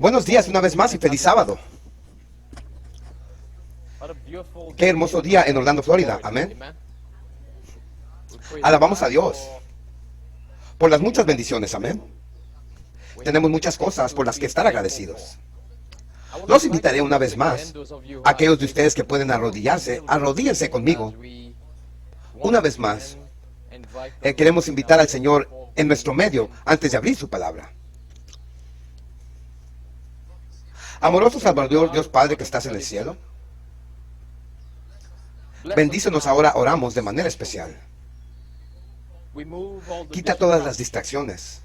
Buenos días una vez más y feliz sábado. Qué hermoso día en Orlando, Florida. Amén. Alabamos a Dios por las muchas bendiciones. Amén. Tenemos muchas cosas por las que estar agradecidos. Los invitaré una vez más. Aquellos de ustedes que pueden arrodillarse, arrodíllense conmigo. Una vez más, queremos invitar al Señor en nuestro medio antes de abrir su palabra. Amoroso Salvador, Dios Padre que estás en el cielo, bendícenos ahora, oramos de manera especial. Quita todas las distracciones.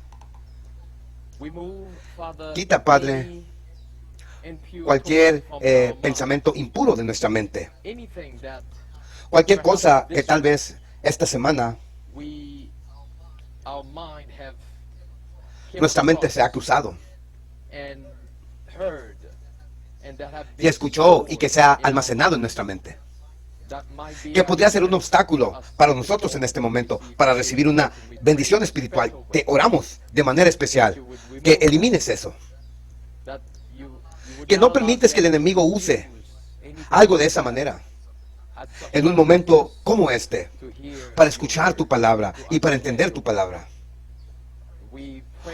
Quita, Padre, cualquier pensamiento impuro de nuestra mente. Cualquier cosa que tal vez esta semana nuestra mente se ha cruzado y escuchó y que se ha almacenado en nuestra mente, que podría ser un obstáculo para nosotros en este momento, para recibir una bendición espiritual. Te oramos de manera especial que elimines eso, que no permites que el enemigo use algo de esa manera en un momento como este, para escuchar tu palabra y para entender tu palabra.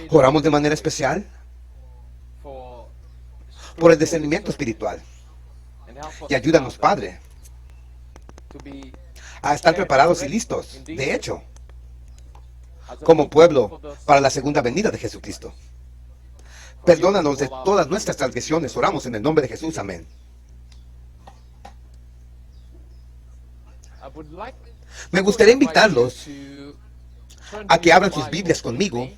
Oramos de manera especial por el discernimiento espiritual. Y ayúdanos, Padre, a estar preparados y listos, de hecho, como pueblo para la segunda venida de Jesucristo. Perdónanos de todas nuestras transgresiones. Oramos en el nombre de Jesús. Amén. Me gustaría invitarlos a que abran sus Biblias conmigo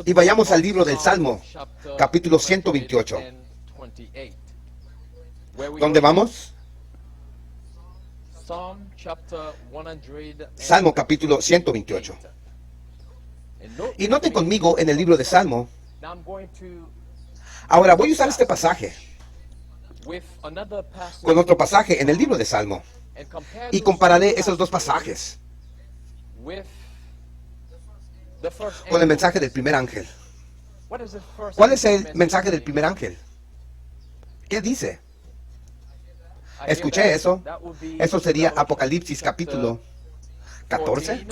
y vayamos al libro del Salmo, capítulo 128. ¿Dónde vamos? Salmo, capítulo 128. Y noten conmigo en el libro de Salmo. Ahora voy a usar este pasaje con otro pasaje en el libro de Salmo. Y compararé esos dos pasajes con el mensaje del primer ángel. ¿Cuál es el mensaje del primer ángel? ¿Qué dice? Escuché eso. Eso sería Apocalipsis capítulo 14,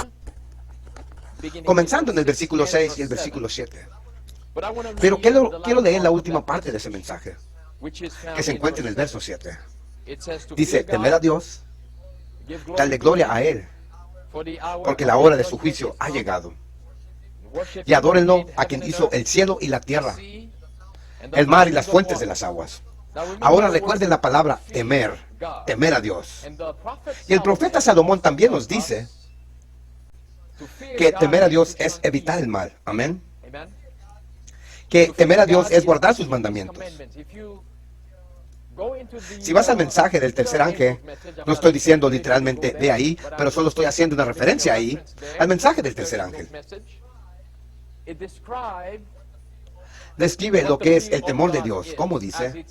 comenzando en el versículo 6 y el versículo 7. Pero quiero leer la última parte de ese mensaje, que se encuentra en el verso 7. Dice: temed a Dios, darle gloria a Él, porque la hora de su juicio ha llegado. Y adórenlo a quien hizo el cielo y la tierra, el mar y las fuentes de las aguas. Ahora recuerden la palabra temer a Dios. Y el profeta Salomón también nos dice que temer a Dios es evitar el mal. Amén. Que temer a Dios es guardar sus mandamientos. Si vas al mensaje del tercer ángel, no estoy diciendo literalmente ve ahí, pero solo estoy haciendo una referencia ahí al mensaje del tercer ángel. Describe lo que es el temor de Dios. ¿Cómo dice?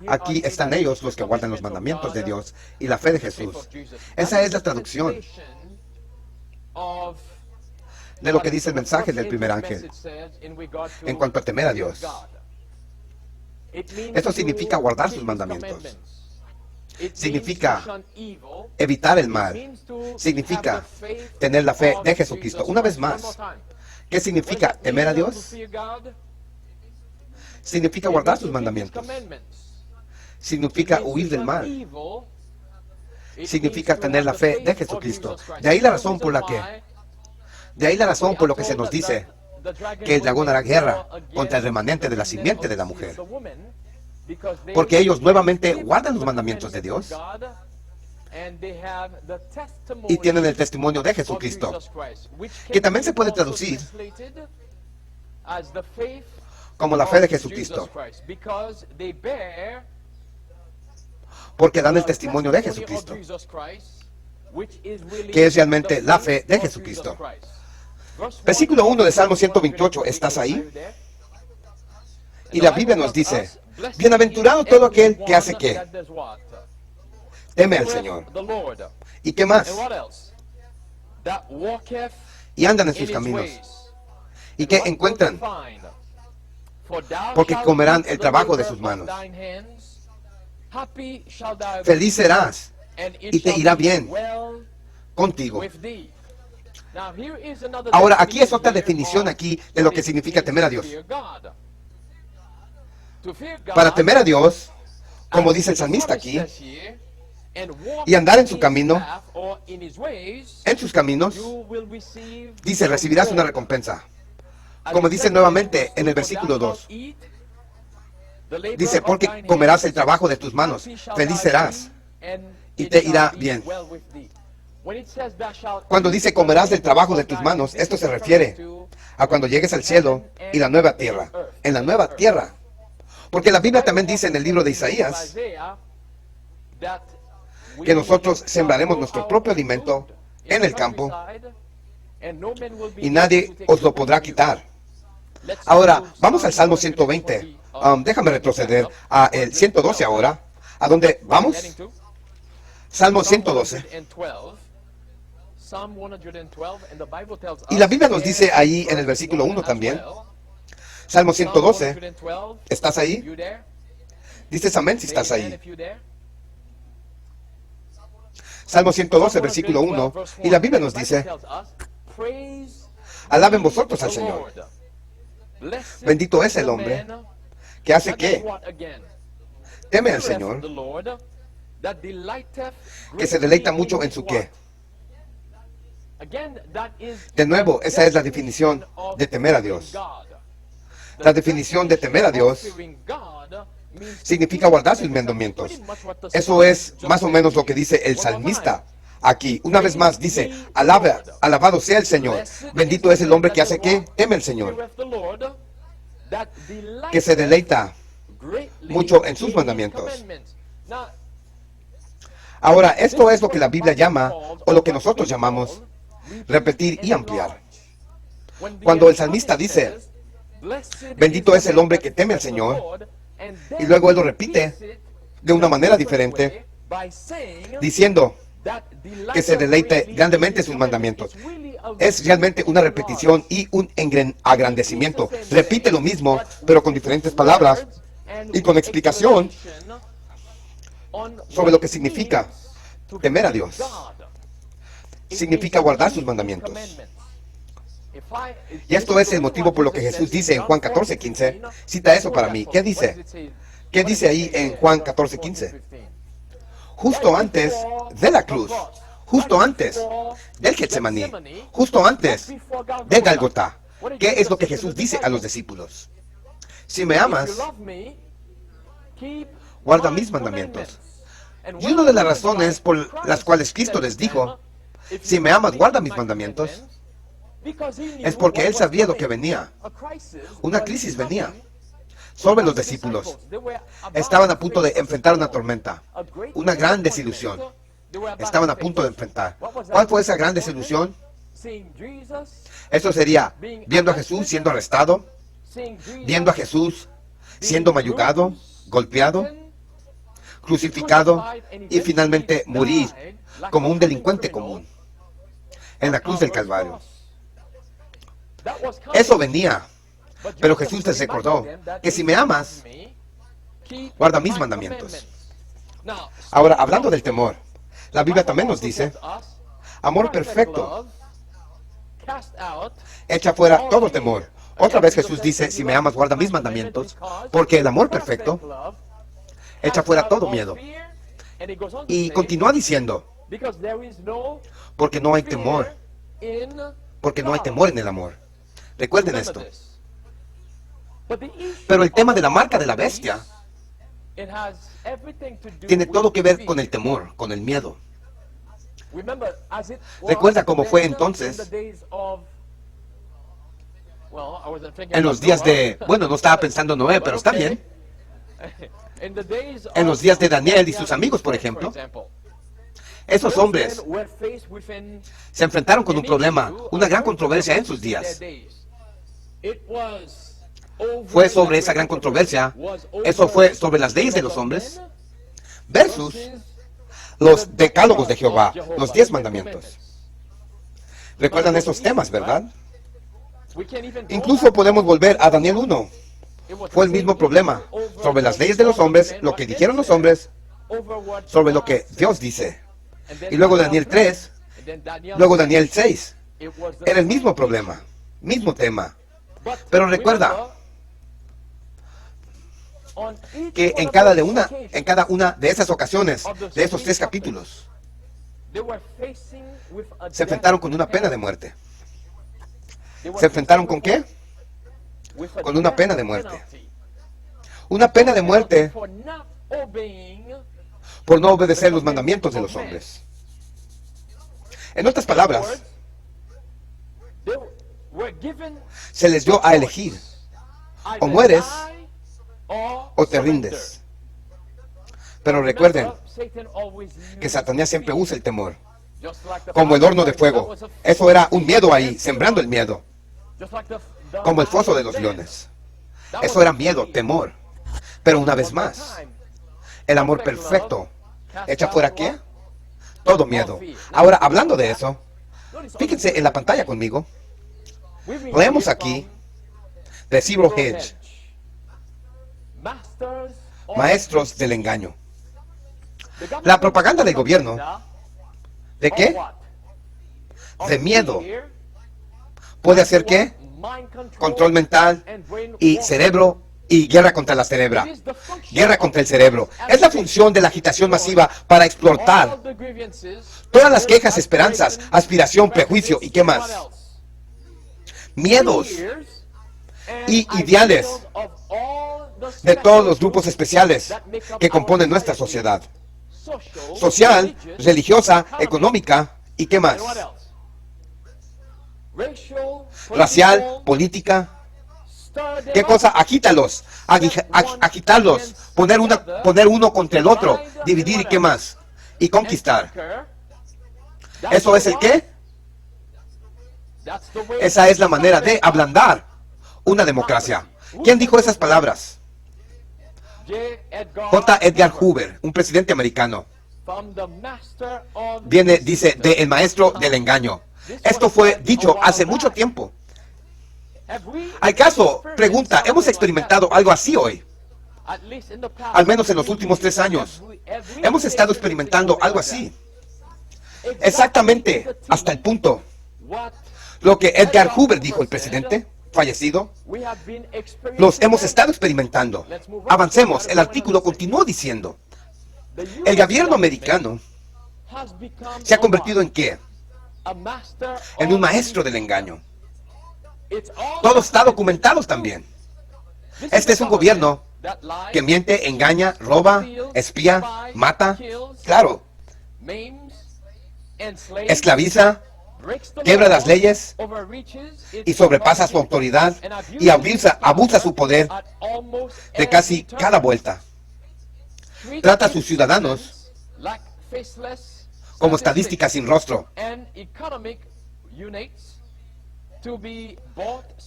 Aquí están ellos los que guardan los mandamientos de Dios y la fe de Jesús. Esa es la traducción de lo que dice el mensaje del primer ángel en cuanto a temer a Dios. Esto significa guardar sus mandamientos. Significa evitar el mal. Significa tener la fe de Jesucristo. Una vez más, ¿qué significa temer a Dios? Significa guardar sus mandamientos. Significa huir del mal. Significa tener la fe de Jesucristo. De ahí la razón por lo que se nos dice que el dragón hará guerra contra el remanente de la simiente de la mujer. Porque ellos nuevamente guardan los mandamientos de Dios y tienen el testimonio de Jesucristo, que también se puede traducir como la fe de Jesucristo, porque dan el testimonio de Jesucristo, que es realmente la fe de Jesucristo. Versículo 1 de Salmo 128, ¿estás ahí? Y la Biblia nos dice: bienaventurado todo aquel que hace ¿qué? Teme al Señor. ¿Y qué más? Y andan en sus caminos. ¿Y qué encuentran? porque comerán el trabajo de sus manos. Feliz serás y te irá bien contigo. Ahora, aquí es otra definición aquí de lo que significa temer a Dios. Para temer a Dios, como dice el salmista aquí, y andar en su camino, en sus caminos, dice, recibirás una recompensa. Como dice nuevamente en el versículo 2. Dice, porque comerás el trabajo de tus manos, feliz serás y te irá bien. Cuando dice comerás del trabajo de tus manos, esto se refiere a cuando llegues al cielo y la nueva tierra. En la nueva tierra. Porque la Biblia también dice en el libro de Isaías que nosotros sembraremos nuestro propio alimento en el campo y nadie os lo podrá quitar. Ahora, vamos al Salmo 120. Déjame retroceder a el 112 ahora. ¿A dónde vamos? Salmo 112. Y la Biblia nos dice ahí en el versículo 1 también. Salmo 112. ¿Estás ahí? Dices amén si estás ahí. Salmo 112, versículo 1. Y la Biblia nos dice, alaben vosotros al Señor. Bendito es el hombre que hace ¿qué? Teme al Señor, que se deleita mucho en su qué. De nuevo, esa es la definición de temer a Dios. La definición de temer a Dios significa guardar sus mandamientos. Eso es más o menos lo que dice el salmista aquí. Una vez más dice, alabado sea el Señor. Bendito es el hombre que hace ¿qué? Teme al Señor, que se deleita mucho en sus mandamientos. Ahora, esto es lo que la Biblia llama, o lo que nosotros llamamos, repetir y ampliar. Cuando el salmista dice, bendito es el hombre que teme al Señor, y luego él lo repite de una manera diferente, diciendo que se deleite grandemente en sus mandamientos. Es realmente una repetición y un agrandecimiento. Repite lo mismo, pero con diferentes palabras y con explicación sobre lo que significa temer a Dios. Significa guardar sus mandamientos. Y esto es el motivo por lo que Jesús dice en Juan 14:15. Cita eso para mí. ¿Qué dice? ¿Qué dice ahí en Juan 14:15? Justo antes de la cruz, justo antes del Getsemaní, justo antes de Gálgota. ¿Qué es lo que Jesús dice a los discípulos? Si me amas, guarda mis mandamientos. Y una de las razones por las cuales Cristo les dijo, si me amas, guarda mis mandamientos, es porque Él sabía lo que venía. Una crisis venía sobre los discípulos. Estaban a punto de enfrentar una tormenta, una gran desilusión. Estaban a punto de enfrentar. ¿Cuál fue esa gran desilusión? Eso sería viendo a Jesús siendo arrestado, viendo a Jesús siendo mayugado, golpeado, crucificado y finalmente morir como un delincuente común en la cruz del Calvario. Eso venía, pero Jesús les recordó que si me amas, guarda mis mandamientos. Ahora, hablando del temor, la Biblia también nos dice, amor perfecto echa fuera todo temor. Otra vez Jesús dice, si me amas, guarda mis mandamientos, porque el amor perfecto echa fuera todo miedo. Y continúa diciendo, porque no hay temor, porque no hay temor en el amor. Recuerden esto. Pero el tema de la marca de la bestia tiene todo que ver con el temor, con el miedo. Recuerda cómo fue entonces en los días de, bueno, no estaba pensando Noé, pero está bien. En los días de Daniel y sus amigos, por ejemplo, esos hombres se enfrentaron con un problema, una gran controversia en sus días. Fue sobre esa gran controversia, eso fue sobre las leyes de los hombres versus los decálogos de Jehová, los 10 mandamientos. ¿Recuerdan esos temas, verdad? Incluso podemos volver a Daniel 1, Fue el mismo problema sobre las leyes de los hombres, lo que dijeron los hombres, sobre lo que Dios dice. Y luego Daniel 3, luego Daniel 6. Era el mismo problema, mismo tema. Pero recuerda que en cada una de esas ocasiones, de esos 3 capítulos, se enfrentaron con una pena de muerte. ¿Se enfrentaron con qué? Con una pena de muerte. Una pena de muerte por no obedecer los mandamientos de los hombres. En otras palabras, se les dio a elegir: o mueres o te rindes. Pero recuerden que Satanás siempre usa el temor, como el horno de fuego. Eso era un miedo ahí, sembrando el miedo, como el foso de los leones. Eso era miedo, temor. Pero una vez más, el amor perfecto echa fuera ¿qué? Todo miedo. Ahora, hablando de eso, fíjense en la pantalla conmigo. Leemos aquí de Zero Hedge, maestros del engaño. La propaganda del gobierno, ¿de qué? De miedo. ¿Puede hacer qué? Control mental y cerebro y guerra contra la cerebra. Guerra contra el cerebro. Es la función de la agitación masiva para explotar todas las quejas, esperanzas, aspiración, prejuicio y qué más. Miedos y ideales de todos los grupos especiales que componen nuestra sociedad. Social, religiosa, económica y qué más. Racial, política. ¿Qué cosa? Agítalos, agitarlos, poner uno contra el otro, dividir y qué más. Y conquistar. ¿Eso es el qué? Esa es la manera de ablandar una democracia. ¿Quién dijo esas palabras? J. Edgar Hoover, un presidente americano. Dice, de el maestro del engaño. Esto fue dicho hace mucho tiempo. ¿Al caso? Pregunta, ¿hemos experimentado algo así hoy? Al menos en los últimos 3 años. Hemos estado experimentando algo así. Exactamente, hasta el punto. Lo que Edgar Hoover dijo, el presidente fallecido, los hemos estado experimentando. Avancemos, el artículo continuó diciendo, el gobierno americano se ha convertido en ¿qué? En un maestro del engaño. Todo está documentado también. Este es un gobierno que miente, engaña, roba, espía, mata, claro, esclaviza, quiebra las leyes y sobrepasa su autoridad y abusa su poder de casi cada vuelta. Trata a sus ciudadanos como estadísticas sin rostro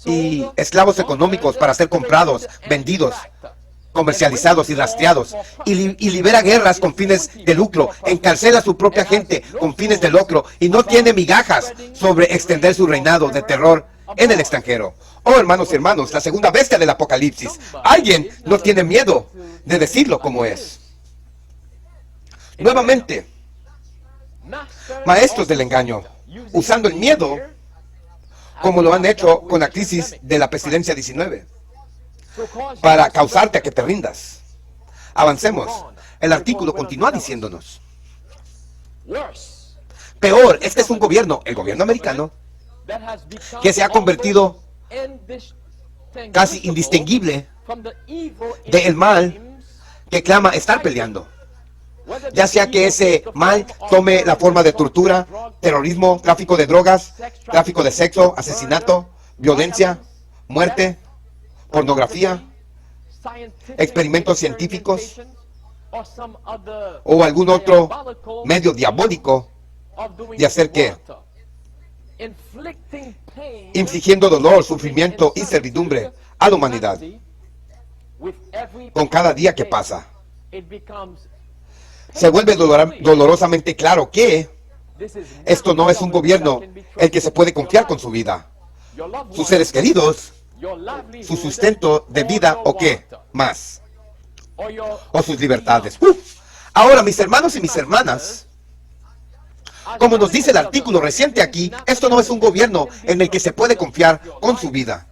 y esclavos económicos para ser comprados, vendidos, comercializados y rastreados, y libera guerras con fines de lucro, encarcela a su propia gente con fines de lucro y no tiene migajas sobre extender su reinado de terror en el extranjero. Oh, hermanos y hermanos, la segunda bestia del Apocalipsis. Alguien no tiene miedo de decirlo como es. Nuevamente, maestros del engaño, usando el miedo como lo han hecho con la crisis de la presidencia 19, para causarte a que te rindas. Avancemos. El artículo continúa diciéndonos. Peor, este es un gobierno, el gobierno americano, que se ha convertido casi indistinguible del mal que clama estar peleando. Ya sea que ese mal tome la forma de tortura, terrorismo, tráfico de drogas, tráfico de sexo, asesinato, violencia, muerte, pornografía, experimentos científicos o algún otro medio diabólico de hacer ¿qué? Infligiendo dolor, sufrimiento y servidumbre a la humanidad. Con cada día que pasa, se vuelve dolorosamente claro que esto no es un gobierno el que se puede confiar con su vida. Sus seres queridos su sustento de vida o qué más, o sus libertades. Ahora, mis hermanos y mis hermanas, como nos dice el artículo reciente aquí, esto no es un gobierno en el que se puede confiar con su vida,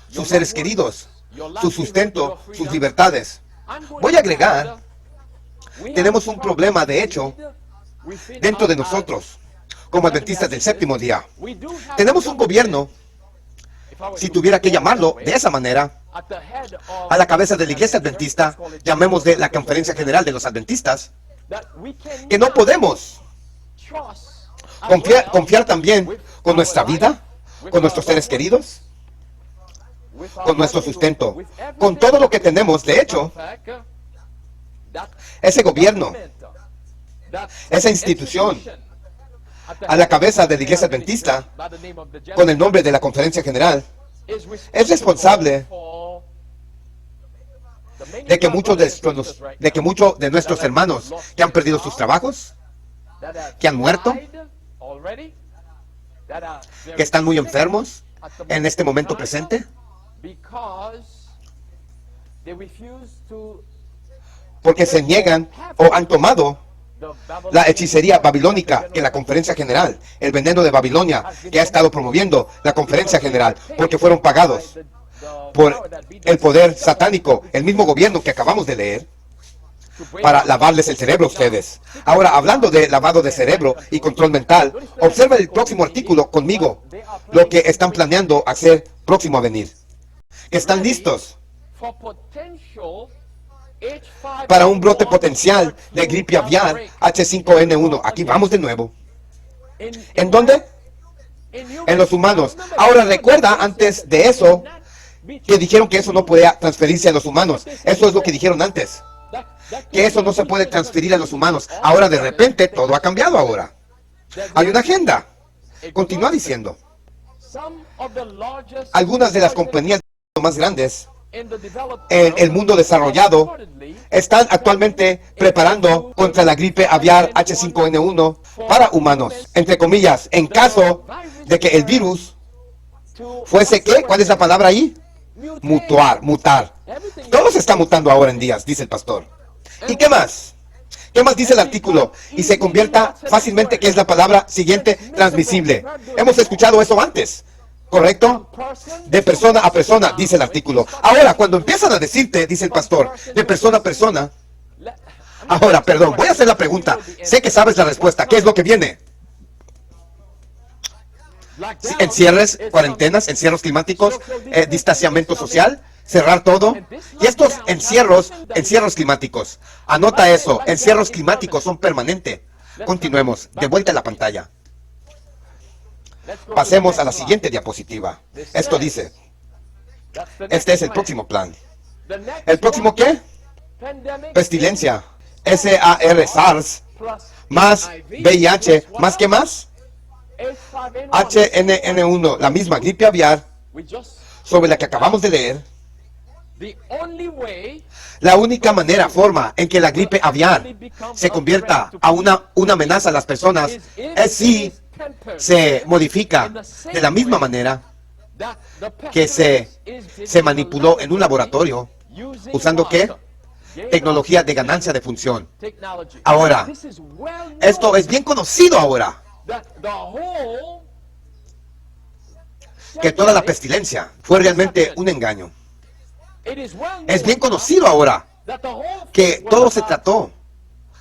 sus seres queridos, su sustento, sus libertades. Voy a agregar, tenemos un problema, de hecho, dentro de nosotros, como adventistas del séptimo día. Tenemos un gobierno, si tuviera que llamarlo de esa manera, a la cabeza de la iglesia adventista, llamémosle la Conferencia General de los Adventistas, que no podemos confiar también con nuestra vida, con nuestros seres queridos, con nuestro sustento, con todo lo que tenemos. De hecho, ese gobierno, esa institución, a la cabeza de la iglesia adventista, con el nombre de la Conferencia General, es responsable de que muchos de nuestros hermanos que han perdido sus trabajos, que han muerto, que están muy enfermos en este momento presente, porque se niegan o han tomado la hechicería babilónica que la Conferencia General, el veneno de Babilonia que ha estado promoviendo la Conferencia General, porque fueron pagados por el poder satánico, el mismo gobierno que acabamos de leer, para lavarles el cerebro a ustedes. Ahora, hablando de lavado de cerebro y control mental, observa el próximo artículo conmigo, lo que están planeando hacer próximo a venir. Que están listos para un brote potencial de gripe aviar H5N1. Aquí vamos de nuevo. ¿En dónde? En los humanos. Ahora, recuerda antes de eso que dijeron que eso no podía transferirse a los humanos. Eso es lo que dijeron antes, que eso no se puede transferir a los humanos. Ahora de repente todo ha cambiado ahora. Hay una agenda. Continúa diciendo. Algunas de las compañías más grandes en el mundo desarrollado están actualmente preparando contra la gripe aviar H5N1 para humanos, entre comillas, en caso de que el virus fuese, ¿qué? ¿Cuál es la palabra ahí? Mutar. Todo se está mutando ahora en días, dice el pastor. ¿Y qué más? ¿Qué más dice el artículo? Y se convierta fácilmente, que es la palabra siguiente, transmisible. Hemos escuchado eso antes, ¿correcto? De persona a persona, dice el artículo. Ahora, cuando empiezan a decirte, dice el pastor, de persona a persona. Ahora, perdón, voy a hacer la pregunta. Sé que sabes la respuesta. ¿Qué es lo que viene? Encierres, cuarentenas, encierros climáticos, distanciamiento social, cerrar todo. Y estos encierros climáticos, anota eso, encierros climáticos son permanentes. Continuemos, de vuelta a la pantalla. Pasemos a la siguiente diapositiva. Esto dice, este es el próximo plan. ¿El próximo qué? Pestilencia, SARS, más VIH, ¿más qué más? HNN1, la misma gripe aviar sobre la que acabamos de leer. La única forma en que la gripe aviar se convierta a una amenaza a las personas es si se modifica de la misma manera que se manipuló en un laboratorio, usando ¿qué? Tecnología de ganancia de función. Ahora, esto es bien conocido ahora, que toda la pestilencia fue realmente un engaño. Es bien conocido ahora que todo se trató,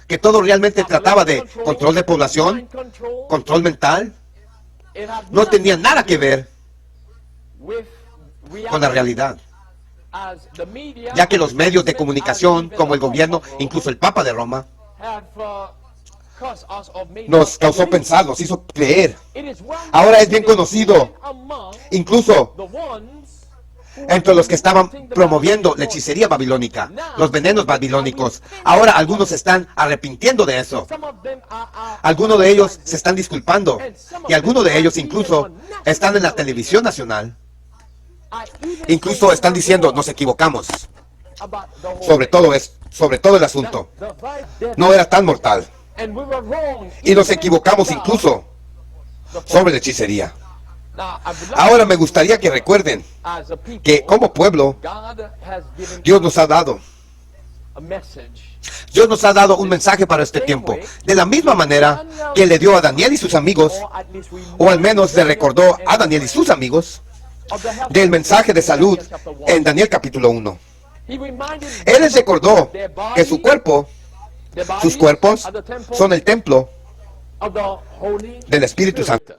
que todo realmente trataba de control de población, control mental. No tenía nada que ver con la realidad, ya que los medios de comunicación, como el gobierno, incluso el Papa de Roma, nos causó pensar, nos hizo creer. Ahora es bien conocido, incluso entre los que estaban promoviendo la hechicería babilónica, los venenos babilónicos. Ahora algunos se están arrepintiendo de eso. Algunos de ellos se están disculpando. Y algunos de ellos incluso están en la televisión nacional. Incluso están diciendo, nos equivocamos sobre todo el asunto. No era tan mortal. Y nos equivocamos incluso sobre la hechicería. Ahora me gustaría que recuerden que como pueblo, Dios nos ha dado un mensaje para este tiempo. De la misma manera que le dio a Daniel y sus amigos, o al menos le recordó a Daniel y sus amigos, del mensaje de salud en Daniel capítulo 1. Él les recordó que sus cuerpos son el templo del Espíritu Santo,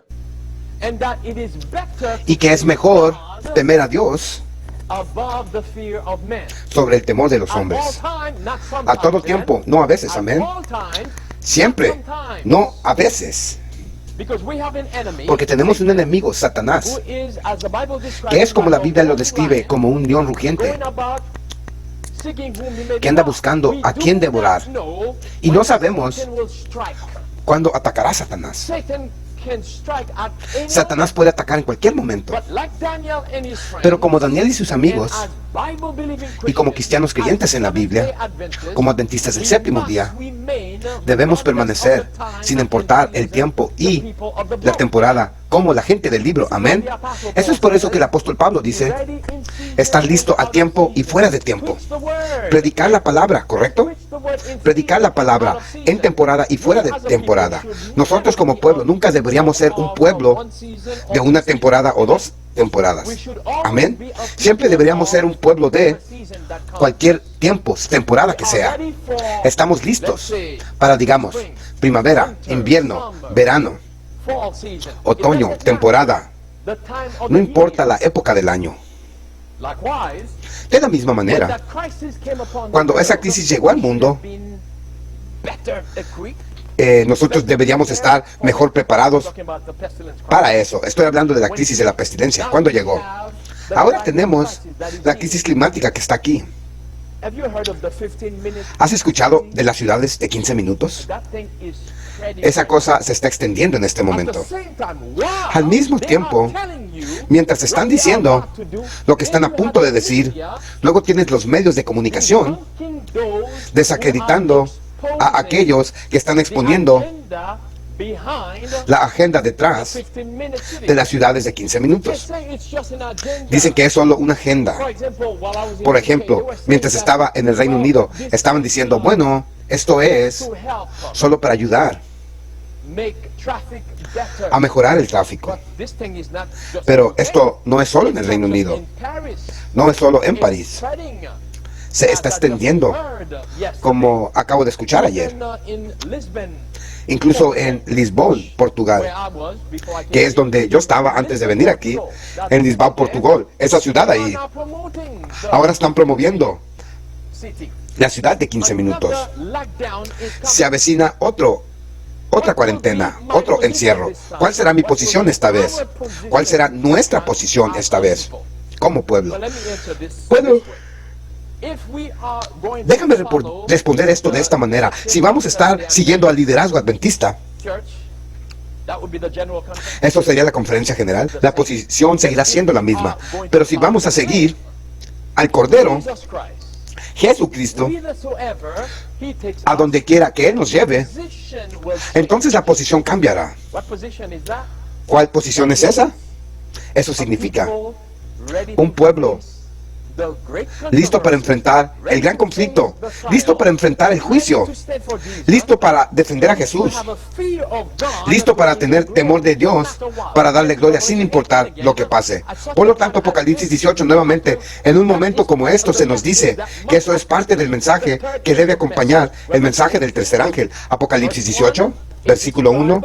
y que es mejor temer a Dios sobre el temor de los hombres. A todo tiempo, no a veces, amén. Siempre, no a veces. Porque tenemos un enemigo, Satanás, que es como la Biblia lo describe, como un león rugiente, que anda buscando a quien devorar. Y no sabemos cuándo atacará Satanás. Satanás puede atacar en cualquier momento. Pero como Daniel y sus amigos, y como cristianos creyentes en la Biblia, como adventistas del séptimo día, debemos permanecer sin importar el tiempo y la temporada, como la gente del libro. Amén. Eso es por eso que el apóstol Pablo dice: estar listo a tiempo y fuera de tiempo. Predicar la palabra, ¿correcto? Predicar la palabra en temporada y fuera de temporada. Nosotros como pueblo nunca deberíamos ser un pueblo de una temporada o dos temporadas. Amén. Siempre deberíamos ser un pueblo de cualquier tiempo, temporada que sea. Estamos listos para, digamos, primavera, invierno, verano, otoño, temporada. No importa la época del año. De la misma manera, cuando esa crisis llegó al mundo, nosotros deberíamos estar mejor preparados para eso. Estoy hablando de la crisis de la pestilencia. ¿Cuándo llegó? Ahora tenemos la crisis climática que está aquí. ¿Has escuchado de las ciudades de 15 minutos? Esa cosa se está extendiendo en este momento. Al mismo tiempo, mientras están diciendo lo que están a punto de decir, luego tienes los medios de comunicación desacreditando a aquellos que están exponiendo la agenda detrás de las ciudades de 15 minutos. Dicen que es solo una agenda. Por ejemplo, mientras estaba en el Reino Unido, estaban diciendo, bueno, esto es solo para ayudar a mejorar el tráfico. Pero esto no es solo en el Reino Unido. No es solo en París. Se está extendiendo, como acabo de escuchar ayer. Incluso en Lisbon, Portugal, que es donde yo estaba antes de venir aquí, en Lisbon, Portugal, esa ciudad ahí. Ahora están promoviendo la ciudad de 15 minutos. Se avecina otra cuarentena, otro encierro. ¿Cuál será mi posición esta vez? ¿Cuál será nuestra posición esta vez como pueblo? Bueno, déjame responder esto de esta manera. Si vamos a estar siguiendo al liderazgo adventista, eso sería la conferencia general, la posición seguirá siendo la misma. Pero si vamos a seguir al Cordero, Jesucristo, a donde quiera que Él nos lleve, entonces la posición cambiará. ¿Cuál posición es esa? Eso significa un pueblo listo para enfrentar el gran conflicto, listo para enfrentar el juicio, listo para defender a Jesús, listo para tener temor de Dios, para darle gloria sin importar lo que pase. Por lo tanto, Apocalipsis 18 nuevamente, en un momento como esto se nos dice que eso es parte del mensaje que debe acompañar el mensaje del tercer ángel. Apocalipsis 18, versículo 1,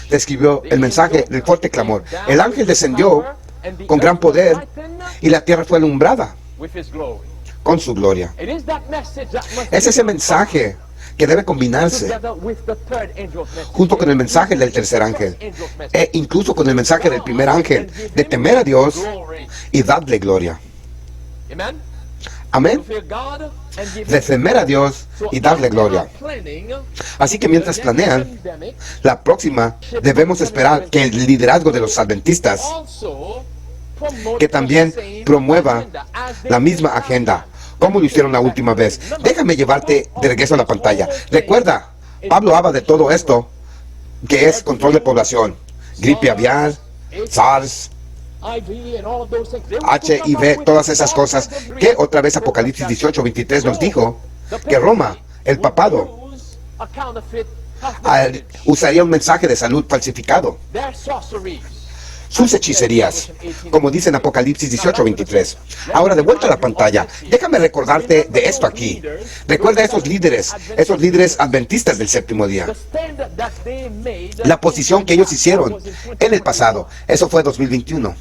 describió el mensaje del fuerte clamor. El ángel descendió con gran poder y la tierra fue alumbrada con su gloria. Es ese mensaje que debe combinarse junto con el mensaje del tercer ángel e incluso con el mensaje del primer ángel de temer a Dios y darle gloria. Amén. De temer a Dios y darle gloria. Así que mientras planean la próxima, debemos esperar que el liderazgo de los adventistas que también promueva la misma agenda, como lo hicieron la última vez. Déjame llevarte de regreso a la pantalla. Recuerda, Pablo habla de todo esto, que es control de población, gripe aviar, SARS, HIV, todas esas cosas, que otra vez Apocalipsis 18:23 nos dijo que Roma, el papado, usaría un mensaje de salud falsificado. Sus hechicerías, como dice en Apocalipsis 18:23. Ahora, de vuelta a la pantalla, déjame recordarte de esto aquí. Recuerda a esos líderes adventistas del séptimo día. La posición que ellos hicieron en el pasado, eso fue 2021.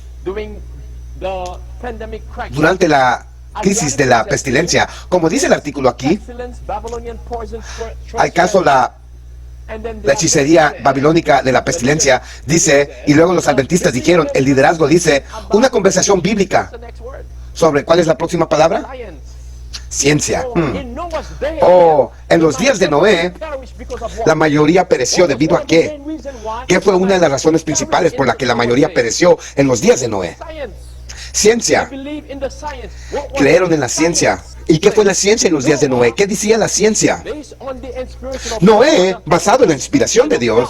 Durante la crisis de la pestilencia, como dice el artículo aquí, ¿acaso la hechicería babilónica de la pestilencia? Dice, y luego los adventistas dijeron, el liderazgo dice, una conversación bíblica sobre, ¿cuál es la próxima palabra? Ciencia. Oh, en los días de Noé, la mayoría pereció debido a ¿qué? ¿Qué fue una de las razones principales por la que la mayoría pereció en los días de Noé? Ciencia. Creyeron en la ciencia. ¿Y qué fue la ciencia en los días de Noé? ¿Qué decía la ciencia? Noé, basado en la inspiración de Dios,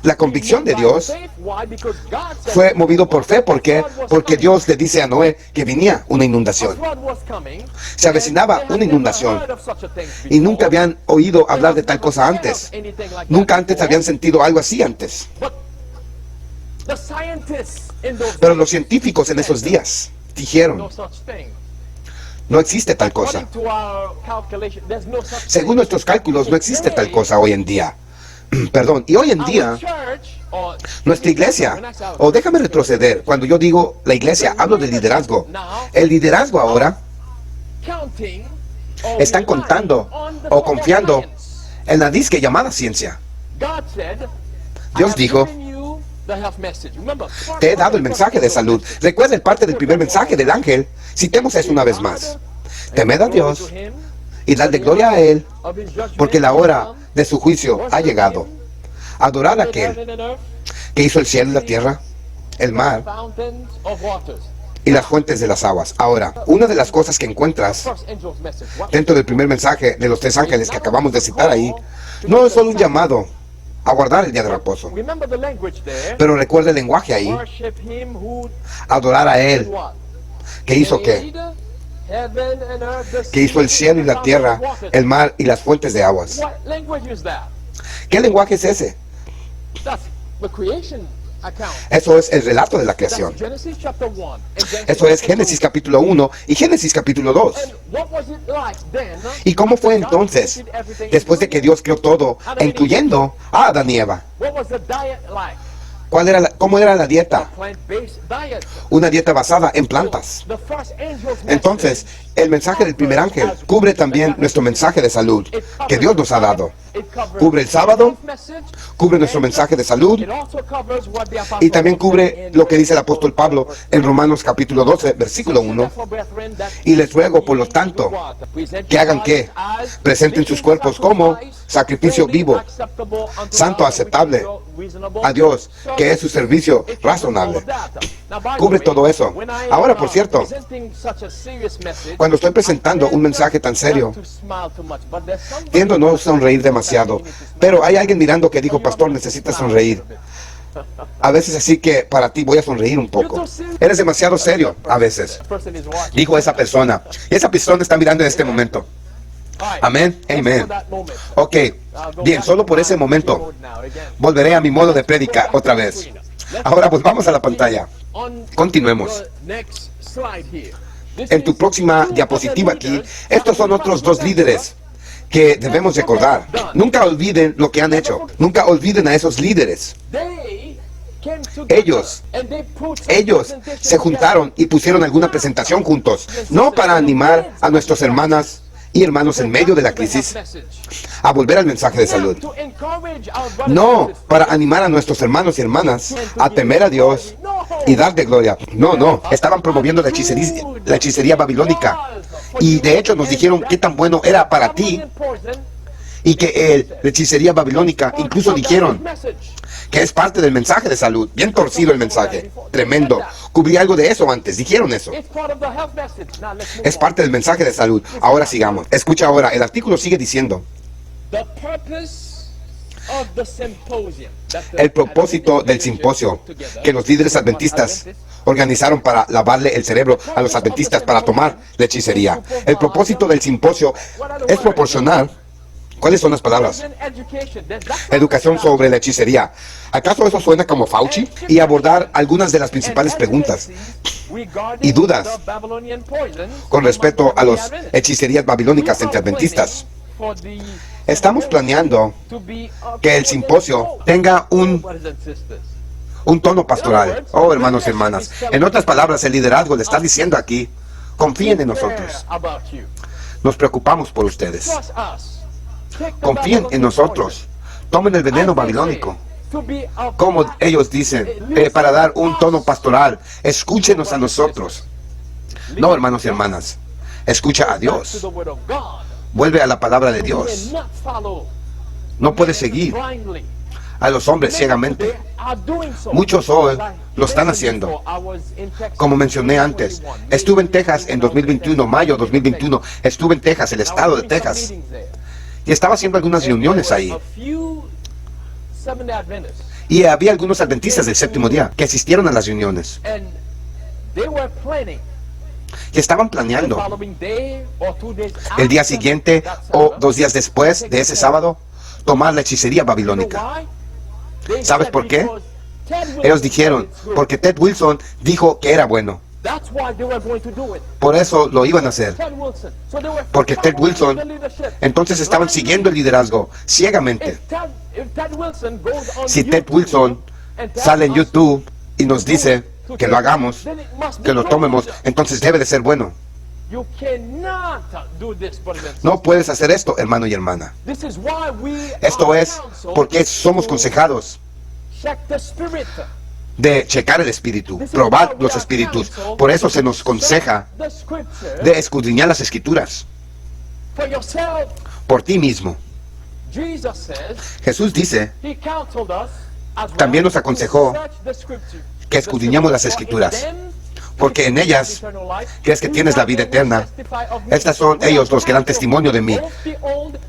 la convicción de Dios, fue movido por fe. ¿Por qué? Porque Dios le dice a Noé que venía una inundación. Se avecinaba una inundación. Y nunca habían oído hablar de tal cosa antes. Nunca antes habían sentido algo así antes. Pero los científicos en esos días dijeron, no existe tal cosa. Según nuestros cálculos, no existe tal cosa hoy en día. Perdón, y hoy en día, nuestra iglesia, o déjame retroceder, cuando yo digo la iglesia, hablo de liderazgo. El liderazgo ahora están contando o confiando en la disque llamada ciencia. Dios dijo, te he dado el mensaje de salud. Recuerda el parte del primer mensaje del ángel. Citemos eso una vez más. Temed a Dios y dadle gloria a Él, porque la hora de su juicio ha llegado. Adorad a aquel que hizo el cielo y la tierra, el mar y las fuentes de las aguas. Ahora, una de las cosas que encuentras dentro del primer mensaje de los tres ángeles que acabamos de citar ahí, no es solo un llamado a guardar el día de reposo, pero recuerda el lenguaje ahí. Adorar a Él, que hizo ¿qué? Que hizo el cielo y la tierra, el mar y las fuentes de aguas. ¿Qué lenguaje es ese? Eso es el relato de la creación. Eso es Génesis capítulo 1 y Génesis capítulo 2. ¿Y cómo fue entonces, después de que Dios creó todo, incluyendo a Adán y Eva? ¿Cómo era la dieta? Una dieta basada en plantas. Entonces, el mensaje del primer ángel cubre también nuestro mensaje de salud que Dios nos ha dado. Cubre el sábado, cubre nuestro mensaje de salud y también cubre lo que dice el apóstol Pablo en Romanos capítulo 12, versículo 1. Y les ruego, por lo tanto, que hagan ¿qué? Presenten sus cuerpos como sacrificio vivo, santo, aceptable a Dios, que es su servicio razonable. Cubre todo eso. Ahora, por cierto, cuando estoy presentando un mensaje tan serio, tiendo a no sonreír demasiado, pero hay alguien mirando que dijo, pastor, necesitas sonreír. A veces así que para ti voy a sonreír un poco. Eres demasiado serio a veces, dijo esa persona. Y esa persona está mirando en este momento. Amén, amén. Ok, bien, solo por ese momento volveré a mi modo de prédica otra vez. Ahora pues vamos a la pantalla. Continuemos. En tu próxima diapositiva aquí, estos son otros dos líderes que debemos recordar. Nunca olviden lo que han hecho. Nunca olviden a esos líderes. Ellos se juntaron y pusieron alguna presentación juntos, no para animar a nuestras hermanas y hermanos en medio de la crisis a volver al mensaje de salud, no para animar a nuestros hermanos y hermanas a temer a Dios y darle gloria. No, estaban promoviendo la hechicería babilónica, y de hecho nos dijeron qué tan bueno era para ti, y que la hechicería babilónica incluso dijeron que es parte del mensaje de salud. Bien torcido el mensaje, tremendo. Cubrí algo de eso antes, dijeron eso. Es parte del mensaje de salud. Ahora sigamos. Escucha ahora, el artículo sigue diciendo, El propósito del simposio que los líderes adventistas organizaron para lavarle el cerebro a los adventistas para tomar la hechicería. El propósito del simposio es proporcionar. ¿Cuáles son las palabras? Educación sobre la hechicería. ¿Acaso eso suena como Fauci? Y abordar algunas de las principales preguntas y dudas con respecto a las hechicerías babilónicas entre adventistas. Estamos planeando que el simposio tenga un tono pastoral. Oh, hermanos y hermanas. En otras palabras, el liderazgo le está diciendo aquí, confíen en nosotros. Nos preocupamos por ustedes. Confíen en nosotros. Tomen el veneno babilónico. Como ellos dicen, para dar un tono pastoral. Escúchenos a nosotros. No, hermanos y hermanas. Escucha a Dios. Vuelve a la palabra de Dios. No puedes seguir a los hombres ciegamente. Muchos hoy lo están haciendo. Como mencioné antes, estuve en Texas en 2021, mayo 2021. Estuve en Texas, el estado de Texas. Y estaba haciendo algunas reuniones ahí. Y había algunos adventistas del séptimo día que asistieron a las reuniones. Y estaban planeando el día siguiente o 2 días después de ese sábado tomar la hechicería babilónica. ¿Sabes por qué? Ellos dijeron, porque Ted Wilson dijo que era bueno. Por eso lo iban a hacer. Porque Ted Wilson, entonces estaban siguiendo el liderazgo ciegamente. Si Ted Wilson sale en YouTube y nos dice que lo hagamos, que lo tomemos, entonces debe de ser bueno. No puedes hacer esto, hermano y hermana. Esto es porque somos aconsejados de checar el espíritu, probar los espíritus. Por eso se nos aconseja de escudriñar las escrituras por ti mismo. Jesús dice, también nos aconsejó que escudriñamos las escrituras, porque en ellas crees que tienes la vida eterna. Estas son ellos los que dan testimonio de mí.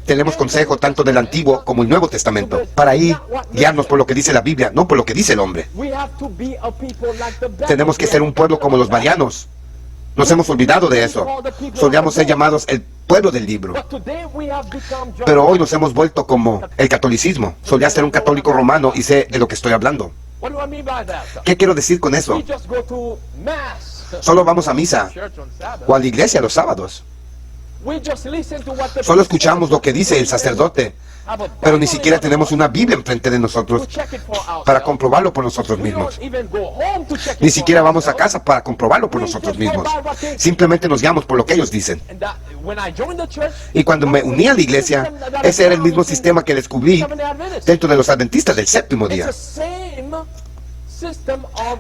Tenemos consejo tanto del Antiguo como el Nuevo Testamento, para ir guiarnos por lo que dice la Biblia, no por lo que dice el hombre. Tenemos que ser un pueblo como los marianos. Nos hemos olvidado de eso. Solíamos ser llamados el pueblo del libro. Pero hoy nos hemos vuelto como el catolicismo. Solía ser un católico romano y sé de lo que estoy hablando. ¿Qué quiero decir con eso? Solo vamos a misa o a la iglesia los sábados. Solo escuchamos lo que dice el sacerdote, pero ni siquiera tenemos una Biblia enfrente de nosotros para comprobarlo por nosotros mismos. Ni siquiera vamos a casa para comprobarlo por nosotros mismos. Simplemente nos guiamos por lo que ellos dicen. Y cuando me uní a la iglesia, ese era el mismo sistema que descubrí dentro de los adventistas del séptimo día.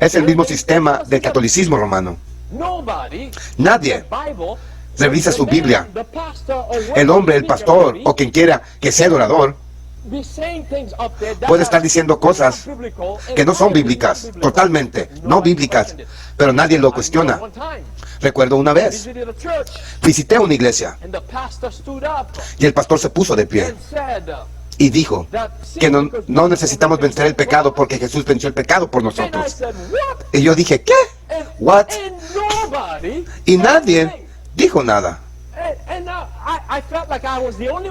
Es el mismo sistema del catolicismo romano. Nadie revisa su Biblia. El hombre, el pastor o quien quiera que sea adorador puede estar diciendo cosas que no son bíblicas, totalmente no bíblicas, pero nadie lo cuestiona. Recuerdo una vez, visité una iglesia y el pastor se puso de pie y dijo que no necesitamos vencer el pecado porque Jesús venció el pecado por nosotros. Y yo dije, ¿qué? ¿What? Y nadie dijo nada.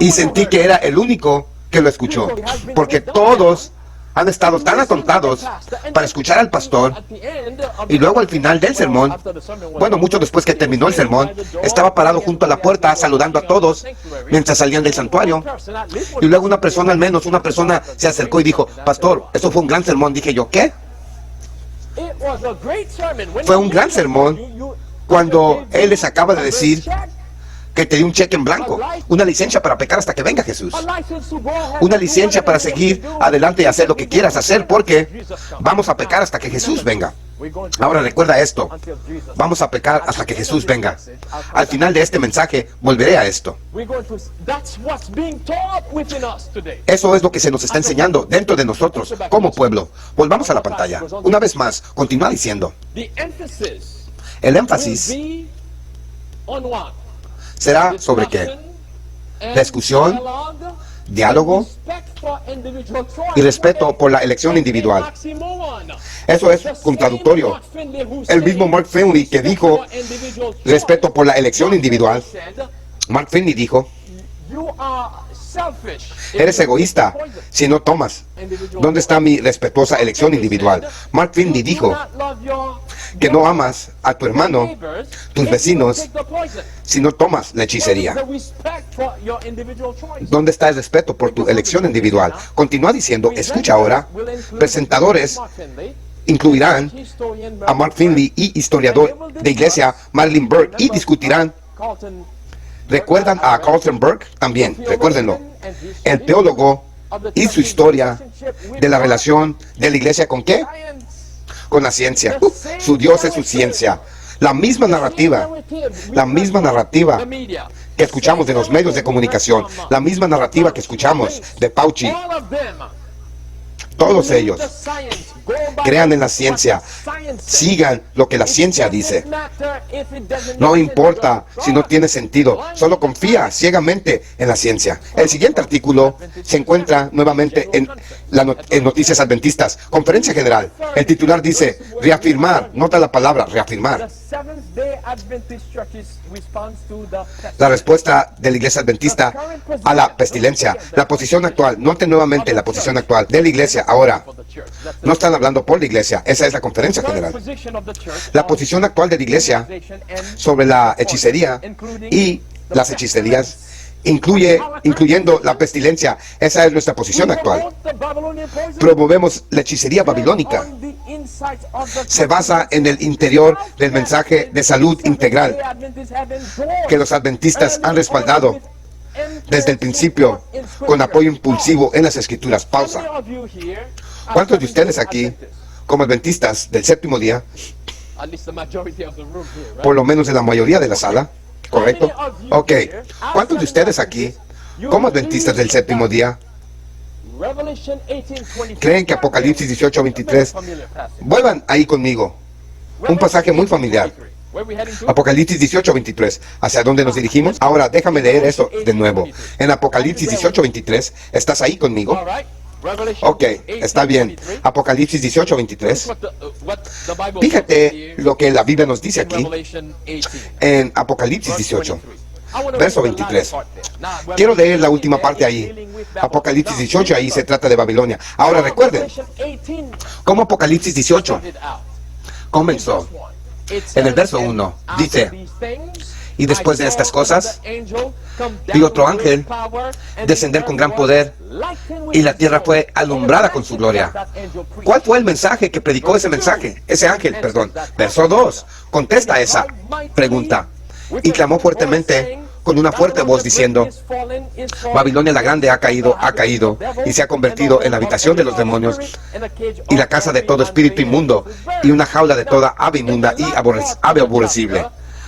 Y sentí que era el único que lo escuchó, porque todos han estado tan atontados para escuchar al pastor, y luego al final del sermón, bueno, mucho después que terminó el sermón, estaba parado junto a la puerta saludando a todos mientras salían del santuario, y luego una persona, al menos una persona, se acercó y dijo, pastor, eso fue un gran sermón. Dije yo, ¿qué? Fue un gran sermón cuando él les acaba de decir que te dio un cheque en blanco, una licencia para pecar hasta que venga Jesús, una licencia para seguir adelante y hacer lo que quieras hacer, porque vamos a pecar hasta que Jesús venga. Ahora recuerda esto, vamos a pecar hasta que Jesús venga. Al final de este mensaje volveré a esto. Eso es lo que se nos está enseñando dentro de nosotros como pueblo. Volvamos a la pantalla. Una vez más, continúa diciendo. El énfasis será sobre qué? La discusión, diálogo y respeto por la elección individual. Eso es contradictorio. El mismo Mark Finley que dijo respeto por la elección individual, Mark Finley dijo, eres egoísta si no tomas. ¿Dónde está mi respetuosa elección individual? Mark Finley dijo que no amas a tu hermano, tus vecinos, si no tomas la hechicería. ¿Dónde está el respeto por tu elección individual? Continúa diciendo, escucha ahora, presentadores incluirán a Mark Finley y historiador de iglesia Marilyn Burke y discutirán. ¿Recuerdan a Carlton Burke? También, recuérdenlo. El teólogo y su historia de la relación de la iglesia ¿con qué? Con la ciencia. Su Dios es su ciencia. La misma narrativa que escuchamos de los medios de comunicación, la misma narrativa que escuchamos de Fauci. Todos ellos crean en la ciencia, sigan lo que la ciencia dice. No importa si no tiene sentido, solo confía ciegamente en la ciencia. El siguiente artículo se encuentra nuevamente en Noticias Adventistas, Conferencia General. El titular dice, reafirmar, nota la palabra, reafirmar. La respuesta de la Iglesia Adventista a la pestilencia. La posición actual, note nuevamente la posición actual de la Iglesia ahora. No están hablando por la Iglesia, esa es la Conferencia General. La posición actual de la Iglesia sobre la hechicería y las hechicerías, incluyendo la pestilencia, esa es nuestra posición actual. Promovemos la hechicería babilónica. Se basa en el interior del mensaje de salud integral que los adventistas han respaldado desde el principio con apoyo impulsivo en las Escrituras. Pausa. ¿Cuántos de ustedes aquí, como adventistas del séptimo día, por lo menos en la mayoría de la sala, correcto? Ok. ¿Cuántos de ustedes aquí, como adventistas del séptimo día, creen que Apocalipsis 18:23, vuelvan ahí conmigo, un pasaje muy familiar? Apocalipsis 18:23, ¿hacia dónde nos dirigimos? Ahora déjame leer eso de nuevo. En Apocalipsis 18:23, ¿estás ahí conmigo? Ok, está bien. Apocalipsis 18:23. Fíjate lo que la Biblia nos dice aquí en Apocalipsis 18. Verso 23. Quiero leer la última parte ahí. Apocalipsis 18, ahí se trata de Babilonia. Ahora recuerden, ¿cómo Apocalipsis 18 comenzó? En el verso 1 dice, y después de estas cosas, vi otro ángel descender con gran poder, y la tierra fue alumbrada con su gloria. ¿Cuál fue el mensaje que predicó ese mensaje? Ese ángel, perdón. Verso 2, contesta esa pregunta. Y clamó fuertemente con una fuerte voz diciendo, Babilonia la grande ha caído, y se ha convertido en la habitación de los demonios, y la casa de todo espíritu inmundo, y una jaula de toda ave inmunda y ave aborrecible.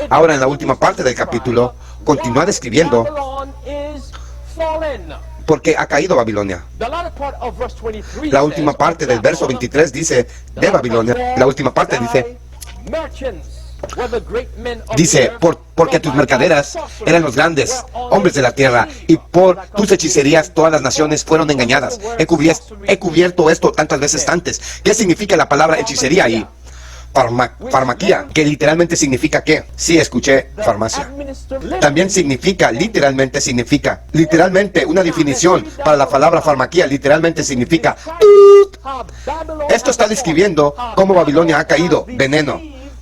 Ahora en la última parte del capítulo, continúa describiendo por qué ha caído Babilonia. La última parte del verso 23 dice de Babilonia, la última parte dice, porque tus mercaderas eran los grandes hombres de la tierra, y por tus hechicerías todas las naciones fueron engañadas. He cubierto esto tantas veces antes. ¿Qué significa la palabra hechicería ahí? Farmaquía, que literalmente significa ¿qué? Sí, escuché farmacia. También literalmente una definición para la palabra farmaquía, literalmente significa esto está describiendo cómo Babilonia ha caído, veneno,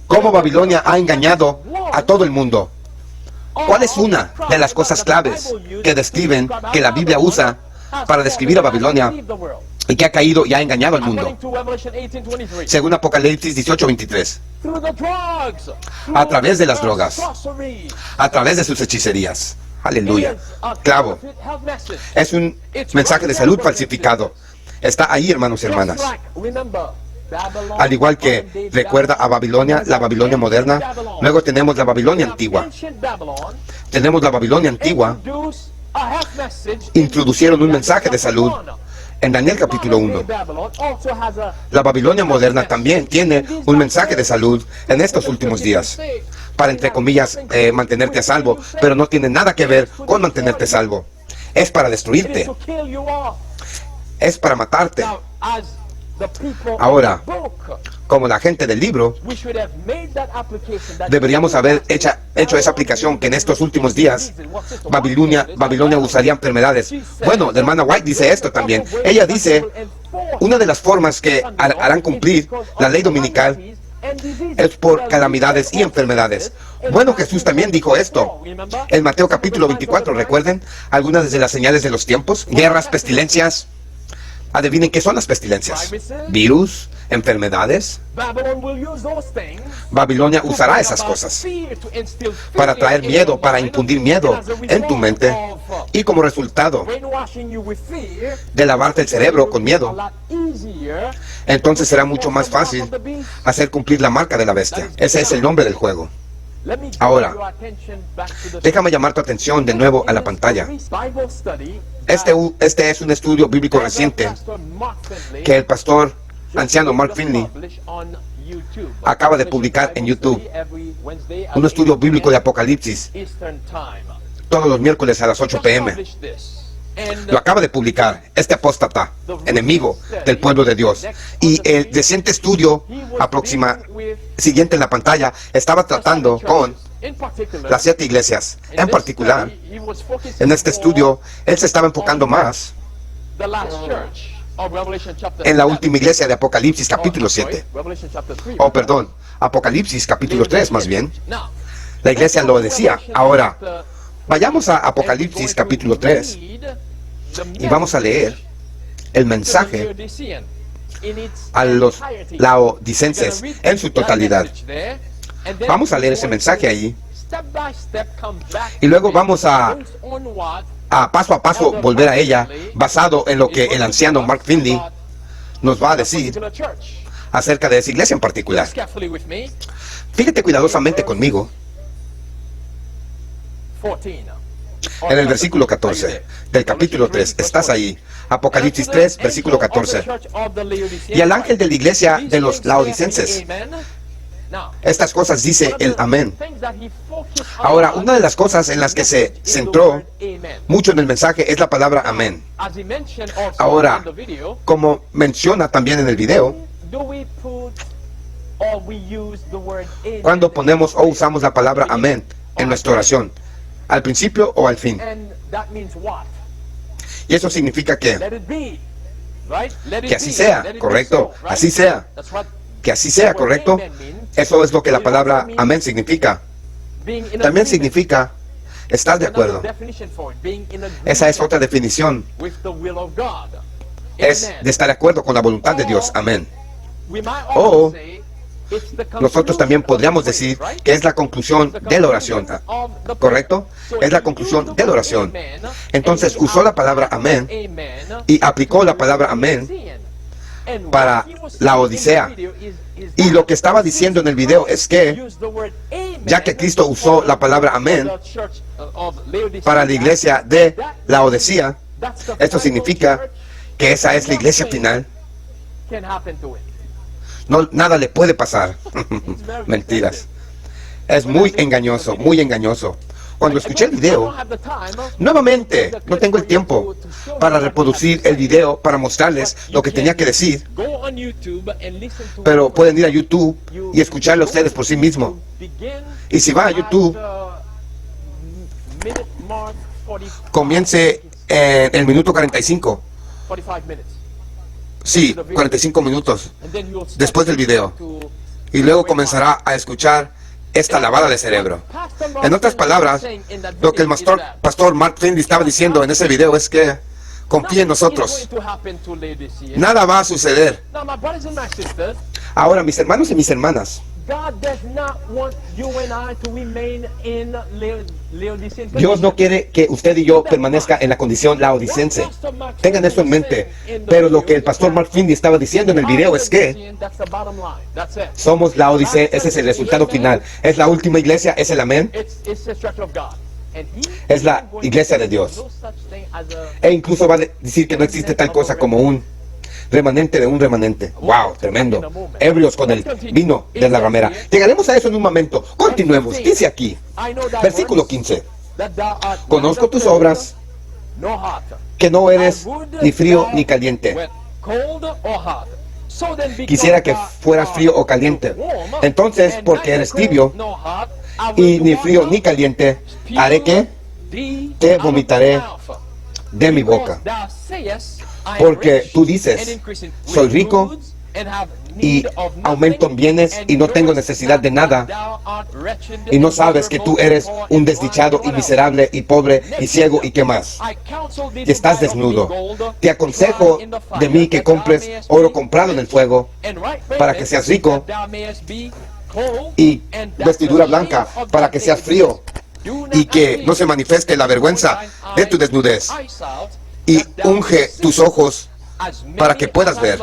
cómo Babilonia ha engañado a todo el mundo. ¿Cuál es una de las cosas claves que describen, que la Biblia usa para describir a Babilonia y que ha caído y ha engañado al mundo? Según Apocalipsis 18:23, a través de las drogas, a través de sus hechicerías. Aleluya. Clavo. Es un mensaje de salud falsificado. Está ahí, hermanos y hermanas. Al igual que recuerda a Babilonia, la Babilonia moderna, luego tenemos la Babilonia antigua. Tenemos la Babilonia antigua. Introducieron un mensaje de salud en Daniel capítulo 1. La Babilonia moderna también tiene un mensaje de salud en estos últimos días, para, entre comillas, mantenerte a salvo, pero no tiene nada que ver con mantenerte salvo. Es para destruirte. es para matarte. Ahora, como la gente del libro, deberíamos haber hecho esa aplicación que en estos últimos días Babilonia usaría enfermedades. Bueno, la hermana White dice esto también. Ella dice, una de las formas que harán cumplir la ley dominical es por calamidades y enfermedades. Bueno, Jesús también dijo esto. En Mateo capítulo 24, ¿recuerden? Algunas de las señales de los tiempos, guerras, pestilencias. Adivinen qué son las pestilencias. Virus, enfermedades. Babilonia usará esas cosas para traer miedo, para infundir miedo en tu mente. Y como resultado de lavarte el cerebro con miedo, entonces será mucho más fácil hacer cumplir la marca de la bestia. Ese es el nombre del juego. Ahora, déjame llamar tu atención de nuevo a la pantalla. Este es un estudio bíblico reciente que el pastor anciano Mark Finley acaba de publicar en YouTube. Un estudio bíblico de Apocalipsis, todos los miércoles a las 8 p.m. Lo acaba de publicar este apóstata, enemigo del pueblo de Dios. Y el reciente estudio siguiente en la pantalla estaba tratando con las 7 iglesias. En particular, en este estudio, él se estaba enfocando más en la última iglesia de Apocalipsis capítulo 7. Apocalipsis capítulo 3 más bien. La iglesia lo decía. Ahora, vayamos a Apocalipsis capítulo 3 y vamos a leer el mensaje a los laodicenses en su totalidad. Vamos a leer ese mensaje ahí y luego vamos a paso a paso volver a ella, basado en lo que el anciano Mark Finley nos va a decir acerca de esa iglesia en particular. Fíjate cuidadosamente conmigo en el versículo 14 del capítulo 3. Estás ahí. Apocalipsis 3, versículo 14. Y al ángel de la iglesia de los laodicenses, estas cosas dice el amén. Ahora, una de las cosas en las que se centró mucho en el mensaje es la palabra amén. Ahora, como menciona también en el video, cuando ponemos o usamos la palabra amén en nuestra oración, al principio o al fin. Y eso significa que así sea, correcto, así sea. Que así sea, correcto. Eso es lo que la palabra amén significa. También significa estar de acuerdo. Esa es otra definición. Es de estar de acuerdo con la voluntad de Dios. Amén. O nosotros también podríamos decir que es la conclusión de la oración. ¿Correcto? Es la conclusión de la oración. Entonces usó la palabra amén y aplicó la palabra amén para la Odisea. Y lo que estaba diciendo en el video es que, ya que Cristo usó la palabra amén para la iglesia de la Odisea, esto significa que esa es la iglesia final. No, nada le puede pasar. Mentiras. Es muy engañoso, muy engañoso. Cuando escuché el video, nuevamente, no tengo el tiempo para reproducir el video, para mostrarles lo que tenía que decir. Pero pueden ir a YouTube y escucharlo ustedes por sí mismos. Y si va a YouTube, comience en el minuto 45. Sí, 45 minutos después del video. Y luego comenzará a escuchar esta lavada de cerebro. En otras palabras, lo que el pastor Mark Finley estaba diciendo en ese video es que confíe en nosotros. Nada va a suceder. Ahora, mis hermanos y mis hermanas, Dios no quiere que usted y yo permanezca en la condición laodicense. Tengan eso en mente. Pero lo que el pastor Mark Finley estaba diciendo en el video es que somos Laodicea. Ese es el resultado final. Es la última iglesia, es el amén. Es la iglesia de Dios. E incluso va a decir que no existe tal cosa como un remanente de un remanente. ¡Wow! Tremendo. Ebrios con el vino de la ramera. Llegaremos a eso en un momento. Continuemos. Dice aquí, versículo 15. Conozco tus obras que no eres ni frío ni caliente. Quisiera que fueras frío o caliente. Entonces, porque eres tibio y ni frío ni caliente, haré que te vomitaré de mi boca. Porque tú dices, soy rico y aumento en bienes y no tengo necesidad de nada, y no sabes que tú eres un desdichado y miserable y pobre y ciego y qué más. Y estás desnudo. Te aconsejo de mí que compres oro comprado en el fuego para que seas rico, y vestidura blanca para que seas frío, y que no se manifieste la vergüenza de tu desnudez, y unge tus ojos para que puedas ver.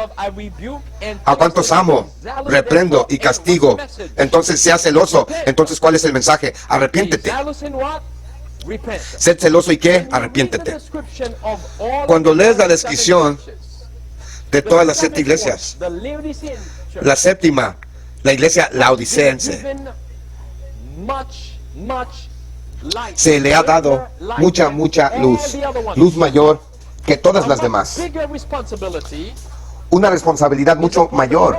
A cuántos amo, reprendo y castigo. Entonces sea celoso. Entonces, ¿cuál es el mensaje? Arrepiéntete. Sed celoso y ¿qué? Arrepiéntete. Cuando lees la descripción de todas las 7 iglesias, la séptima, la iglesia laodicense, se le ha dado mucha luz mayor que todas las demás. Una responsabilidad mucho mayor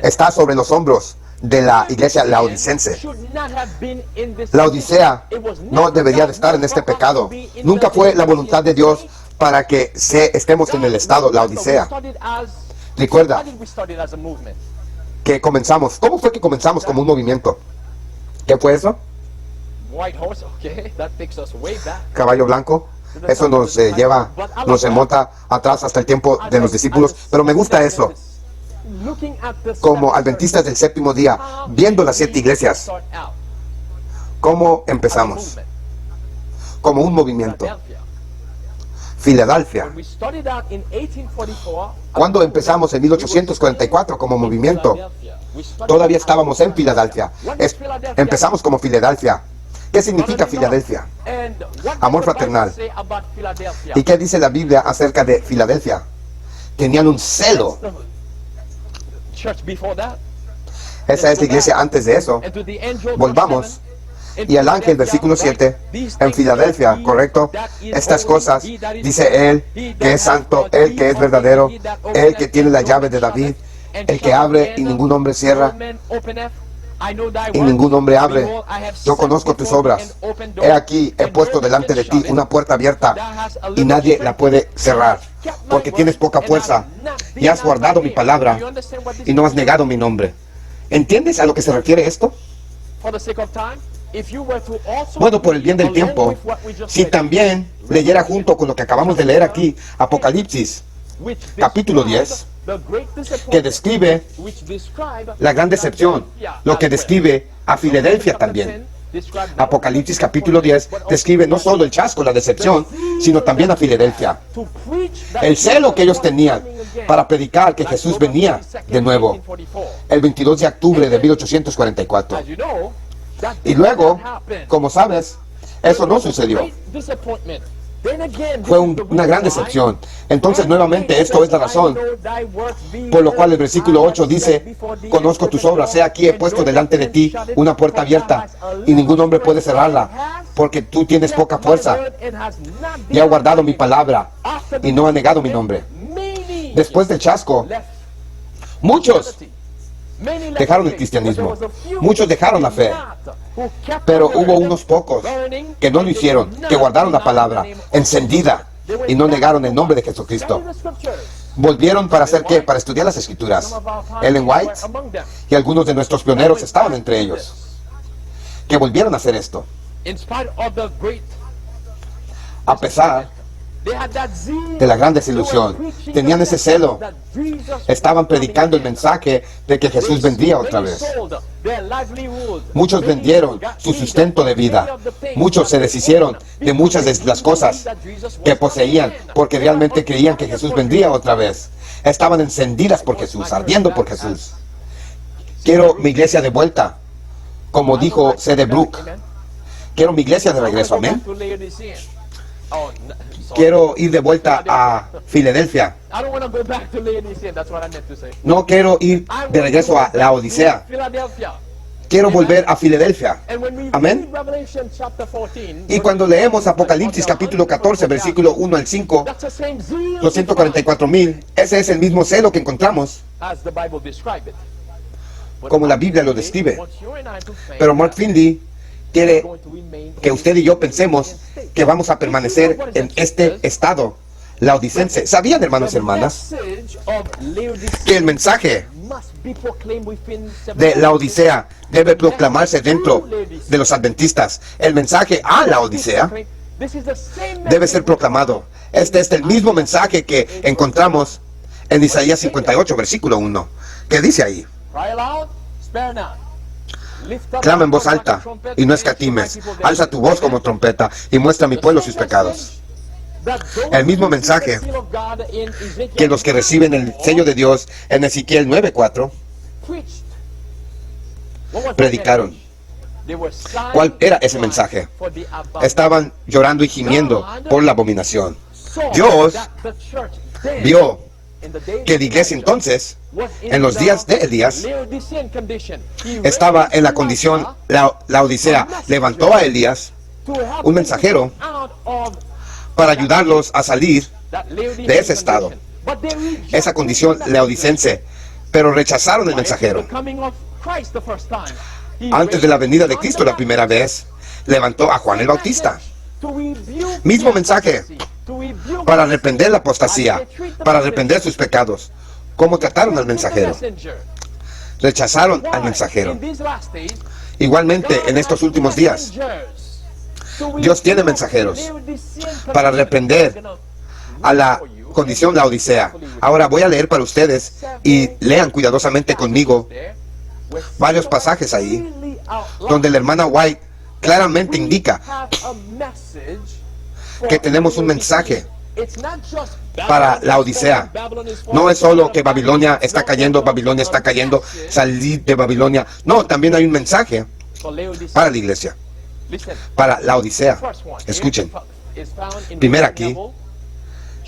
está sobre los hombros de la iglesia laodicense. La Odisea no debería de estar en este pecado. Nunca fue la voluntad de Dios para que estemos en el estado la Odisea. Recuerda que comenzamos. ¿Cómo fue que comenzamos como un movimiento? ¿Qué fue eso? Caballo blanco. Eso nos nos remonta atrás hasta el tiempo de los discípulos. Pero me gusta eso. Como adventistas del séptimo día, viendo las 7 iglesias, ¿cómo empezamos? Como un movimiento. Filadelfia. Cuando empezamos en 1844 como movimiento, todavía estábamos en Filadelfia. Empezamos como Filadelfia. ¿Qué significa Filadelfia? Amor fraternal. ¿Y qué dice la Biblia acerca de Filadelfia? Tenían un celo. Esa es la iglesia antes de eso. Volvamos. Y el ángel, versículo 7, en Filadelfia, ¿correcto? Estas cosas dice Él que es santo, Él que es verdadero, Él que tiene la llave de David, el que abre y ningún hombre cierra, y ningún hombre abre. Yo conozco tus obras. He aquí, he puesto delante de ti una puerta abierta y nadie la puede cerrar, porque tienes poca fuerza y has guardado mi palabra y no has negado mi nombre. ¿Entiendes a lo que se refiere esto? Bueno, por el bien del tiempo, si también leyera junto con lo que acabamos de leer aquí, Apocalipsis, capítulo 10, que describe la gran decepción, lo que describe a Filadelfia también. Apocalipsis capítulo 10 describe no solo el chasco, la decepción, sino también a Filadelfia. El celo que ellos tenían para predicar que Jesús venía de nuevo, el 22 de octubre de 1844. Y luego, como sabes, eso no sucedió. Fue una gran decepción. Entonces, nuevamente, esto es la razón por lo cual el versículo 8 dice: conozco tus obras, he aquí he puesto delante de ti una puerta abierta y ningún hombre puede cerrarla, porque tú tienes poca fuerza y has guardado mi palabra y no has negado mi nombre. Después del chasco, muchos dejaron el cristianismo, muchos dejaron la fe, pero hubo unos pocos que no lo hicieron, que guardaron la palabra encendida y no negaron el nombre de Jesucristo. Volvieron para hacer ¿qué? Para estudiar las escrituras. Ellen White y algunos de nuestros pioneros estaban entre ellos, que volvieron a hacer esto. A pesar de la gran desilusión, tenían ese celo, estaban predicando el mensaje de que Jesús vendría otra vez. Muchos vendieron su sustento de vida, muchos se deshicieron de muchas de las cosas que poseían porque realmente creían que Jesús vendría otra vez. Estaban encendidas por Jesús, ardiendo por Jesús. Quiero mi iglesia de vuelta, como dijo C.D. Brooke. Quiero mi iglesia de regreso, amén. Quiero ir de vuelta a Filadelfia. No quiero ir de regreso a la Odisea. quiero volver a Filadelfia. Amén. Y cuando leemos Apocalipsis capítulo 14, versículo 1 al 5, los 144,000, ese es el mismo celo que encontramos como la Biblia lo describe. Pero Mark Finley quiere que usted y yo pensemos que vamos a permanecer en este estado laodicense. ¿Sabían, hermanos y hermanas, que el mensaje de la Odisea debe proclamarse dentro de los adventistas? El mensaje a la Odisea debe ser proclamado. Este es el mismo mensaje que encontramos en Isaías 58, versículo 1, que dice ahí: clama en voz alta y no escatimes, alza tu voz como trompeta y muestra a mi pueblo sus pecados. El mismo mensaje que los que reciben el sello de Dios en Ezequiel 9:4 predicaron. ¿Cuál era ese mensaje? Estaban llorando y gimiendo por la abominación. Dios vio que la iglesia entonces, en los días de Elías, estaba en la condición, la Odisea levantó a Elías, un mensajero, para ayudarlos a salir de ese estado, esa condición laodicense, pero rechazaron el mensajero. Antes de la venida de Cristo la primera vez, levantó a Juan el Bautista. Mismo mensaje, para reprender la apostasía, para reprender sus pecados. ¿Cómo trataron al mensajero? Rechazaron al mensajero. Igualmente, en estos últimos días, Dios tiene mensajeros para reprender a la condición la Odisea. Ahora voy a leer para ustedes y lean cuidadosamente conmigo varios pasajes ahí donde la hermana White claramente indica que tenemos un mensaje para la Odisea. No es solo que Babilonia está cayendo, salir de Babilonia. No, también hay un mensaje para la iglesia, para la Odisea. Escuchen. Primera aquí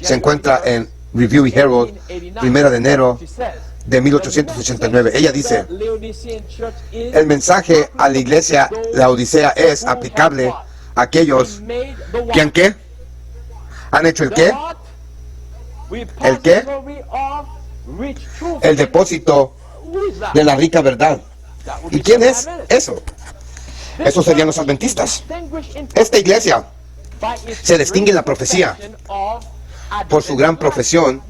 se encuentra en Review y Herald, 1 de enero de 1889. Ella dice: el mensaje a la iglesia, la Odisea, es aplicable a aquellos que han ¿qué? ¿Han hecho el qué? ¿El qué? El depósito de la rica verdad. ¿Y quién es eso? Esos serían los adventistas. Esta iglesia se distingue en la profecía por su gran profesión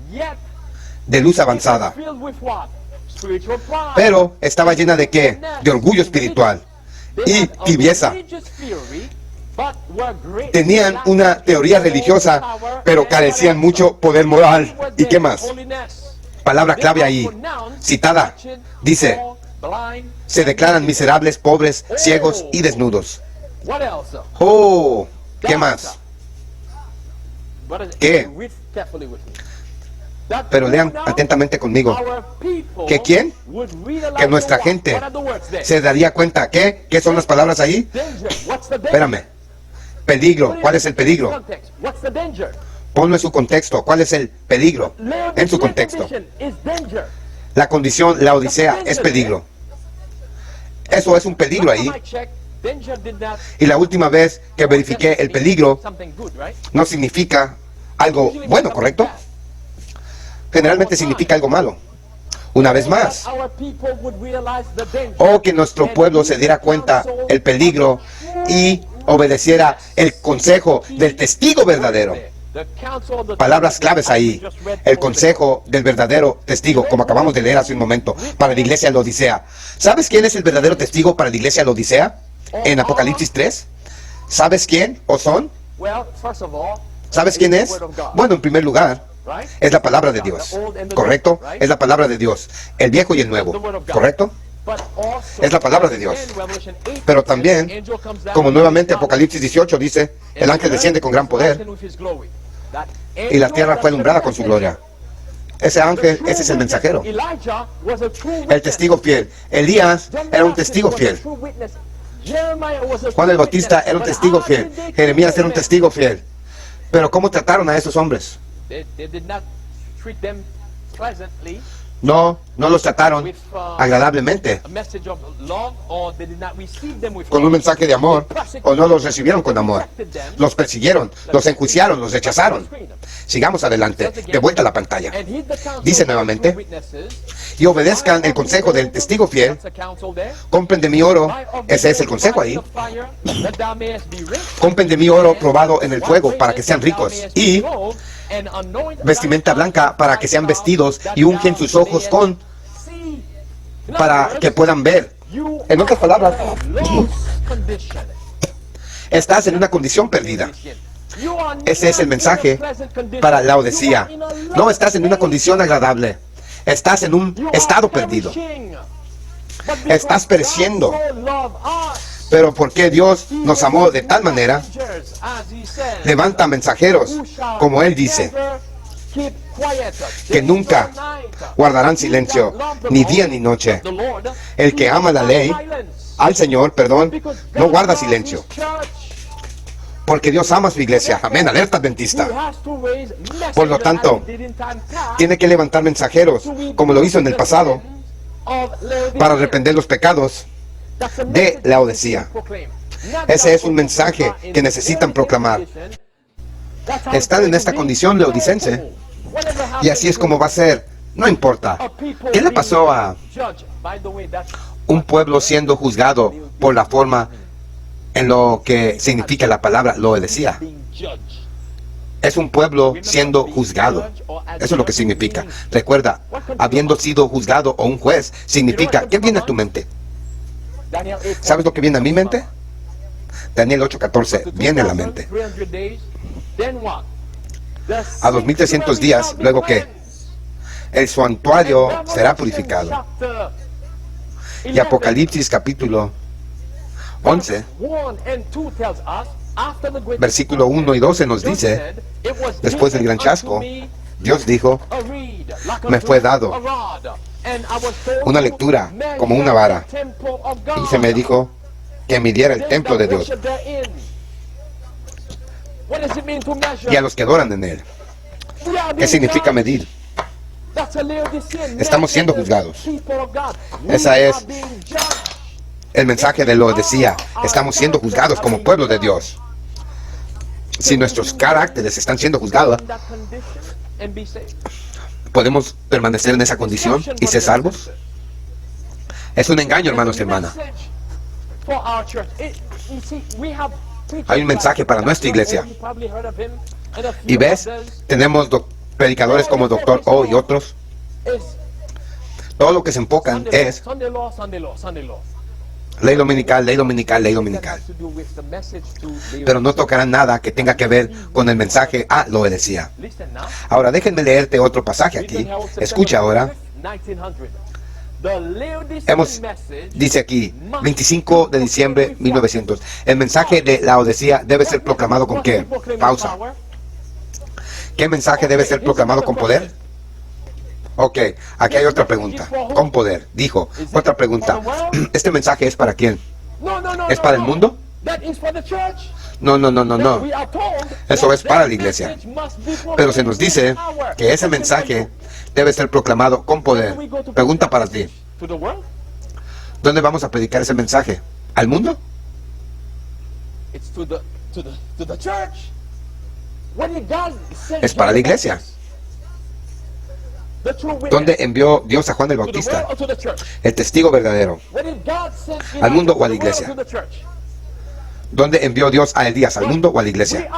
de luz avanzada. Pero estaba llena de ¿qué? De orgullo espiritual y tibieza. Tenían una teoría religiosa, pero carecían mucho poder moral. ¿Y qué más? Palabra clave ahí, citada, dice: se declaran miserables, pobres, ciegos y desnudos. Oh, ¿qué más? ¿Qué? Pero lean atentamente conmigo. ¿Que quién? Que nuestra gente se daría cuenta. ¿Qué? ¿Qué son las palabras ahí? Espérame. Peligro. ¿Cuál es el peligro? Ponlo en su contexto. ¿Cuál es el peligro? En su contexto. La condición, la Odisea, es peligro. Eso es un peligro ahí. Y la última vez que verifiqué, el peligro no significa algo bueno, ¿correcto? Generalmente significa algo malo. Una vez más, o que nuestro pueblo se diera cuenta el peligro y obedeciera el consejo del testigo verdadero. Palabras claves ahí. El consejo del verdadero testigo, como acabamos de leer hace un momento, para la iglesia de la Odisea. ¿Sabes quién es el verdadero testigo para la iglesia de la Odisea? En Apocalipsis 3. ¿Sabes quién o son? ¿Sabes quién es? Bueno, en primer lugar, es la palabra de Dios. ¿Correcto? Es la palabra de Dios. El viejo y el nuevo. ¿Correcto? Es la palabra de Dios. Pero también, como nuevamente Apocalipsis 18 dice, el ángel desciende con gran poder y la tierra fue alumbrada con su gloria. Ese ángel, ese es el mensajero, el testigo fiel. Elías era un testigo fiel. Juan el Bautista era un testigo fiel. Jeremías era un testigo fiel. Pero ¿cómo trataron a esos hombres? no los trataron agradablemente con un mensaje de amor, o no los recibieron con amor. Los persiguieron, los enjuiciaron, los rechazaron. Sigamos adelante, de vuelta a la pantalla. Dice nuevamente, y obedezcan el consejo del testigo fiel, compren de mi oro, ese es el consejo ahí, compren de mi oro probado en el fuego para que sean ricos, y vestimenta blanca para que sean vestidos, y ungen sus ojos para que puedan ver. En otras palabras, estás en una condición perdida. Ese es el mensaje para Laodicea. No estás en una condición agradable. Estás en un estado perdido. Estás pereciendo. Pero porque Dios nos amó de tal manera, levanta mensajeros, como Él dice, que nunca guardarán silencio, ni día ni noche. El que ama la ley, al Señor, perdón, no guarda silencio. Porque Dios ama a su iglesia. Amén, alerta adventista. Por lo tanto, tiene que levantar mensajeros, como lo hizo en el pasado, para arrepentir los pecados de Laodicea. Ese es un mensaje que necesitan proclamar. Están en esta condición laodicense, y así es como va a ser. No importa. ¿Qué le pasó a un pueblo siendo juzgado por la forma en lo que significa la palabra Laodicea? Es un pueblo siendo juzgado. Eso es lo que significa. Recuerda, habiendo sido juzgado o un juez, significa, ¿qué viene a tu mente? ¿Sabes lo que viene a mi mente? Daniel 8:14 viene a la mente. A 2300 días, luego que el santuario será purificado. Y Apocalipsis capítulo 11, versículo 1 y 12 nos dice, después del gran chasco, Dios dijo, me fue dado una lectura como una vara, y se me dijo que midiera el templo de Dios y a los que adoran en él. ¿Qué significa medir? Estamos siendo juzgados. Esa es el mensaje de Laodicea. Estamos siendo juzgados como pueblo de Dios. Si nuestros caracteres están siendo juzgados, ¿podemos permanecer en esa condición y ser salvos? Es un engaño, hermanos y hermanas. Hay un mensaje para nuestra iglesia. Y ves, tenemos predicadores como Dr. O y otros. Todo lo que se enfocan es ley dominical, ley dominical, ley dominical. Pero no tocarán nada que tenga que ver con el mensaje a Laodicea. Ahora, déjenme leerte otro pasaje aquí. Escucha ahora. Dice aquí, 25 de diciembre 1900. El mensaje de Laodicea debe ser proclamado con ¿qué? Pausa. ¿Qué mensaje debe ser proclamado con poder? Ok, aquí hay otra pregunta. Con poder, dijo. Otra pregunta. ¿Este mensaje es para quién? ¿Es para el mundo? No. Eso es para la iglesia. Pero se nos dice que ese mensaje debe ser proclamado con poder. Pregunta para ti. ¿Dónde vamos a predicar ese mensaje? ¿Al mundo? Es para la iglesia. ¿Dónde envió Dios a Juan el Bautista? El testigo verdadero. ¿Al mundo o a la iglesia? ¿Dónde envió Dios a Elías? ¿Al mundo o a la iglesia?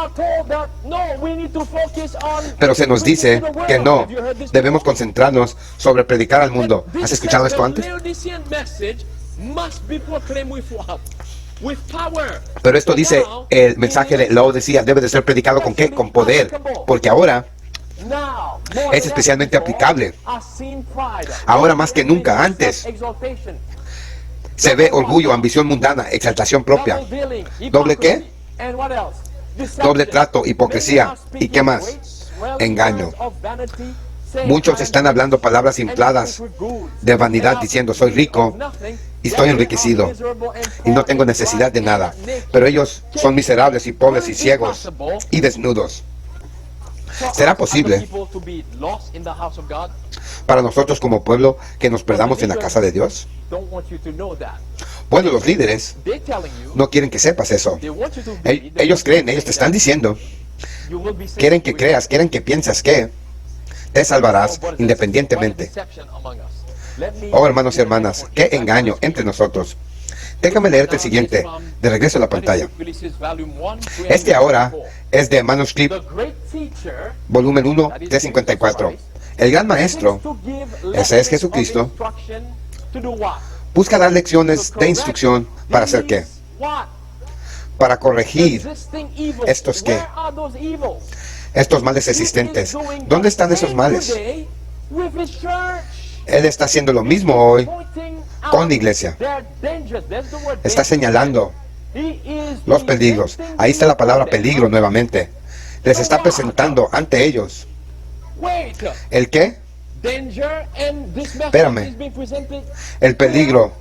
Pero se nos dice que no, debemos concentrarnos sobre predicar al mundo. ¿Has escuchado esto antes? Pero esto dice, el mensaje de Laodicea debe de ser predicado ¿con qué? Con poder. Porque ahora es especialmente aplicable. Ahora más que nunca antes se ve orgullo, ambición mundana, exaltación propia. ¿Doble qué? Doble trato, hipocresía. ¿Y qué más? Engaño. Muchos están hablando palabras infladas de vanidad diciendo soy rico y estoy enriquecido y no tengo necesidad de nada. Pero ellos son miserables y pobres y ciegos y desnudos. ¿Será posible para nosotros como pueblo que nos perdamos en la casa de Dios? Bueno, los líderes no quieren que sepas eso. Ellos creen, ellos te están diciendo, quieren que creas, quieren que pienses que te salvarás independientemente. Oh, hermanos y hermanas, qué engaño entre nosotros. Déjame leerte el siguiente, de regreso a la pantalla. Este ahora es de Manuscript, volumen 1, 354. El gran maestro, ese es Jesucristo, busca dar lecciones de instrucción para hacer qué. Para corregir estos qué. Estos males existentes. ¿Dónde están esos males? Él está haciendo lo mismo hoy con la iglesia. Está señalando los peligros. Ahí está la palabra peligro nuevamente. Les está presentando ante ellos. ¿El qué? Espérame. El peligro.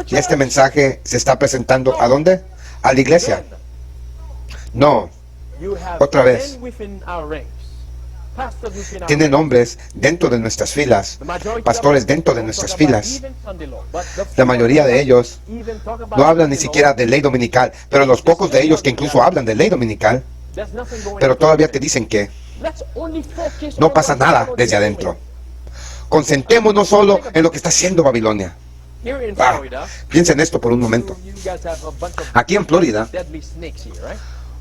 Y este mensaje se está presentando ¿a dónde? A la iglesia. No. Otra vez. Tienen hombres dentro de nuestras filas, pastores dentro de nuestras filas. La mayoría de ellos no hablan ni siquiera de ley dominical, pero los pocos de ellos que incluso hablan de ley dominical, pero todavía te dicen que no pasa nada desde adentro. Concentrémonos solo en lo que está haciendo Babilonia. Piensen esto por un momento. Aquí en Florida,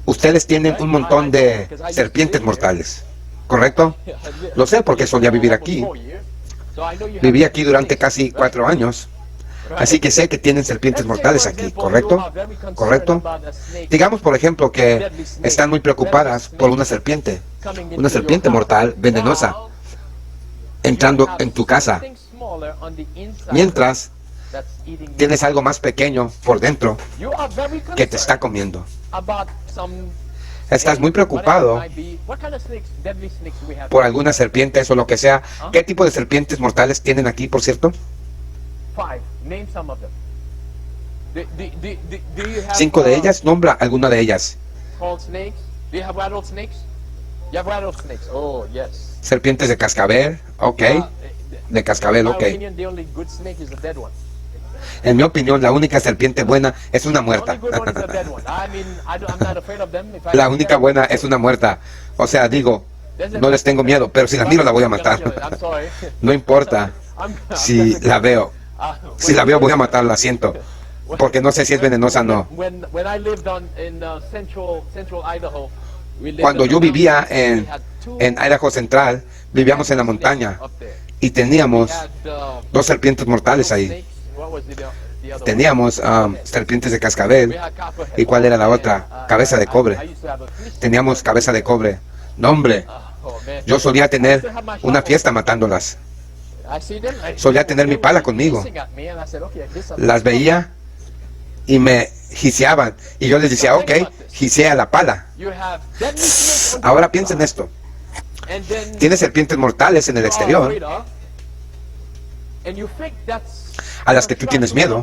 ustedes tienen un montón de serpientes mortales. ¿Correcto? Lo sé porque solía vivir aquí. Viví aquí durante casi 4 años. Así que sé que tienen serpientes mortales aquí, ¿correcto? ¿Correcto? Digamos, por ejemplo, que están muy preocupadas por una serpiente mortal, venenosa, entrando en tu casa. Mientras tienes algo más pequeño por dentro que te está comiendo. Estás muy preocupado por algunas serpientes o lo que sea. ¿Qué tipo de serpientes mortales tienen aquí, por cierto? 5 de ellas. Nombra alguna de ellas. Serpientes de cascabel. Ok. De cascabel, ok. En mi opinión, la única serpiente buena es una muerta. La única buena es una muerta. O sea, digo, no les tengo miedo, pero si la miro la voy a matar. No importa si la veo. Si la veo voy a matarla, siento. Porque no sé si es venenosa o no. Cuando yo vivía en Idaho Central, vivíamos en la montaña y teníamos 2 serpientes mortales ahí. Teníamos serpientes de cascabel. ¿Y cuál era la otra? Cabeza de cobre. Teníamos cabeza de cobre. No, hombre. Yo solía tener una fiesta matándolas. Solía tener mi pala conmigo. Las veía y me giseaban. Y yo les decía, ok, gisea la pala. Ahora piensa en esto. Tienes serpientes mortales en el exterior a las que tú tienes miedo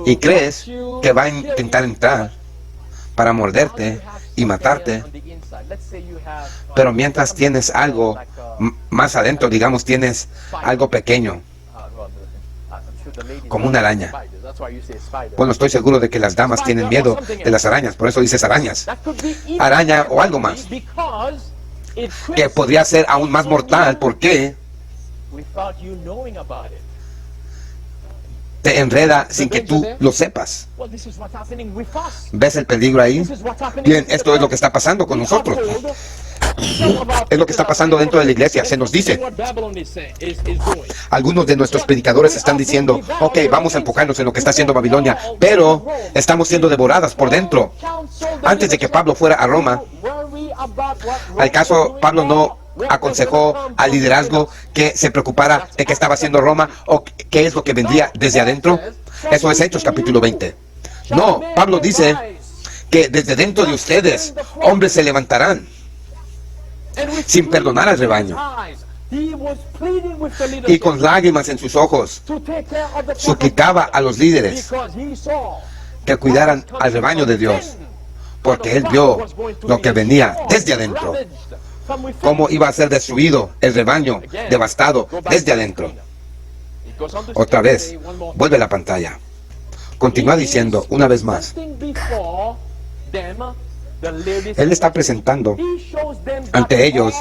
y crees que va a intentar entrar para morderte y matarte, pero mientras tienes algo más adentro, digamos, tienes algo pequeño, como una araña. Bueno, estoy seguro de que las damas tienen miedo de las arañas, por eso dices arañas. Araña o algo más, que podría ser aún más mortal, porque te enreda sin que tú lo sepas. ¿Ves el peligro ahí? Bien, esto es lo que está pasando con nosotros. Es lo que está pasando dentro de la iglesia. Se nos dice. Algunos de nuestros predicadores están diciendo, ok, vamos a enfocarnos en lo que está haciendo Babilonia, pero estamos siendo devoradas por dentro. Antes de que Pablo fuera a Roma, ¿al caso Pablo no aconsejó al liderazgo que se preocupara de qué estaba haciendo Roma o qué es lo que vendría desde adentro? Eso es Hechos capítulo 20. No, Pablo dice que desde dentro de ustedes hombres se levantarán sin perdonar al rebaño, y con lágrimas en sus ojos suplicaba a los líderes que cuidaran al rebaño de Dios, porque él vio lo que venía desde adentro, cómo iba a ser destruido el rebaño, devastado desde adentro. Otra vez, vuelve la pantalla. Continúa diciendo una vez más. Él está presentando ante ellos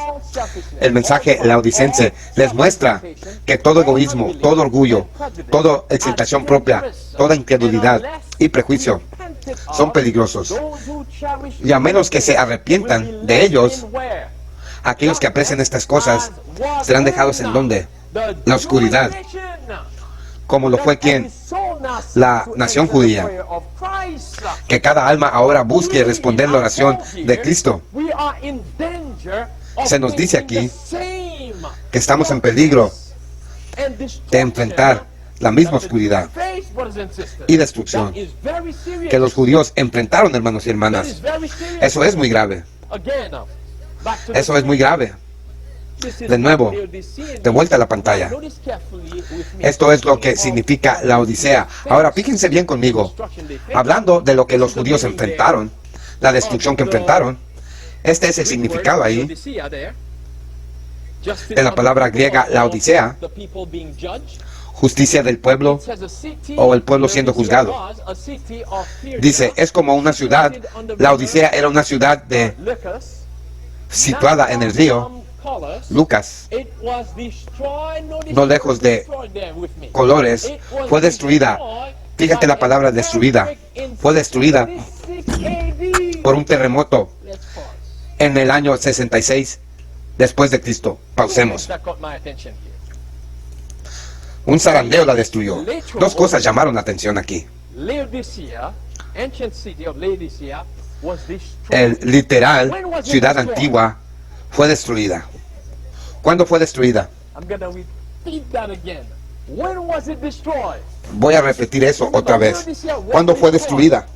el mensaje laodicense. Les muestra que todo egoísmo, todo orgullo, toda exaltación propia, toda incredulidad y prejuicio son peligrosos. Y a menos que se arrepientan de ellos, aquellos que aprecian estas cosas serán dejados en donde? La oscuridad. Como lo fue quien? La nación judía. Que cada alma ahora busque responder la oración de Cristo. Se nos dice aquí que estamos en peligro de enfrentar la misma oscuridad y destrucción que los judíos enfrentaron, hermanos y hermanas. Eso es muy grave. Eso es muy grave. De nuevo, de vuelta a la pantalla. Esto es lo que significa la Odisea. Ahora, fíjense bien conmigo. Hablando de lo que los judíos enfrentaron, la destrucción que enfrentaron, este es el significado ahí de la palabra griega la Odisea, justicia del pueblo o el pueblo siendo juzgado. Dice, es como una ciudad. La Odisea era una ciudad situada en el río Lucas, no lejos de Colores. Fue destruida. Fíjate la palabra destruida. Fue destruida por un terremoto en el año 66 después de Cristo. Pausemos. Un zarandeo la destruyó. Dos cosas llamaron la atención aquí. El literal ciudad antigua fue destruida. ¿Cuándo fue destruida? Voy a repetir eso otra vez. ¿Cuándo fue destruida?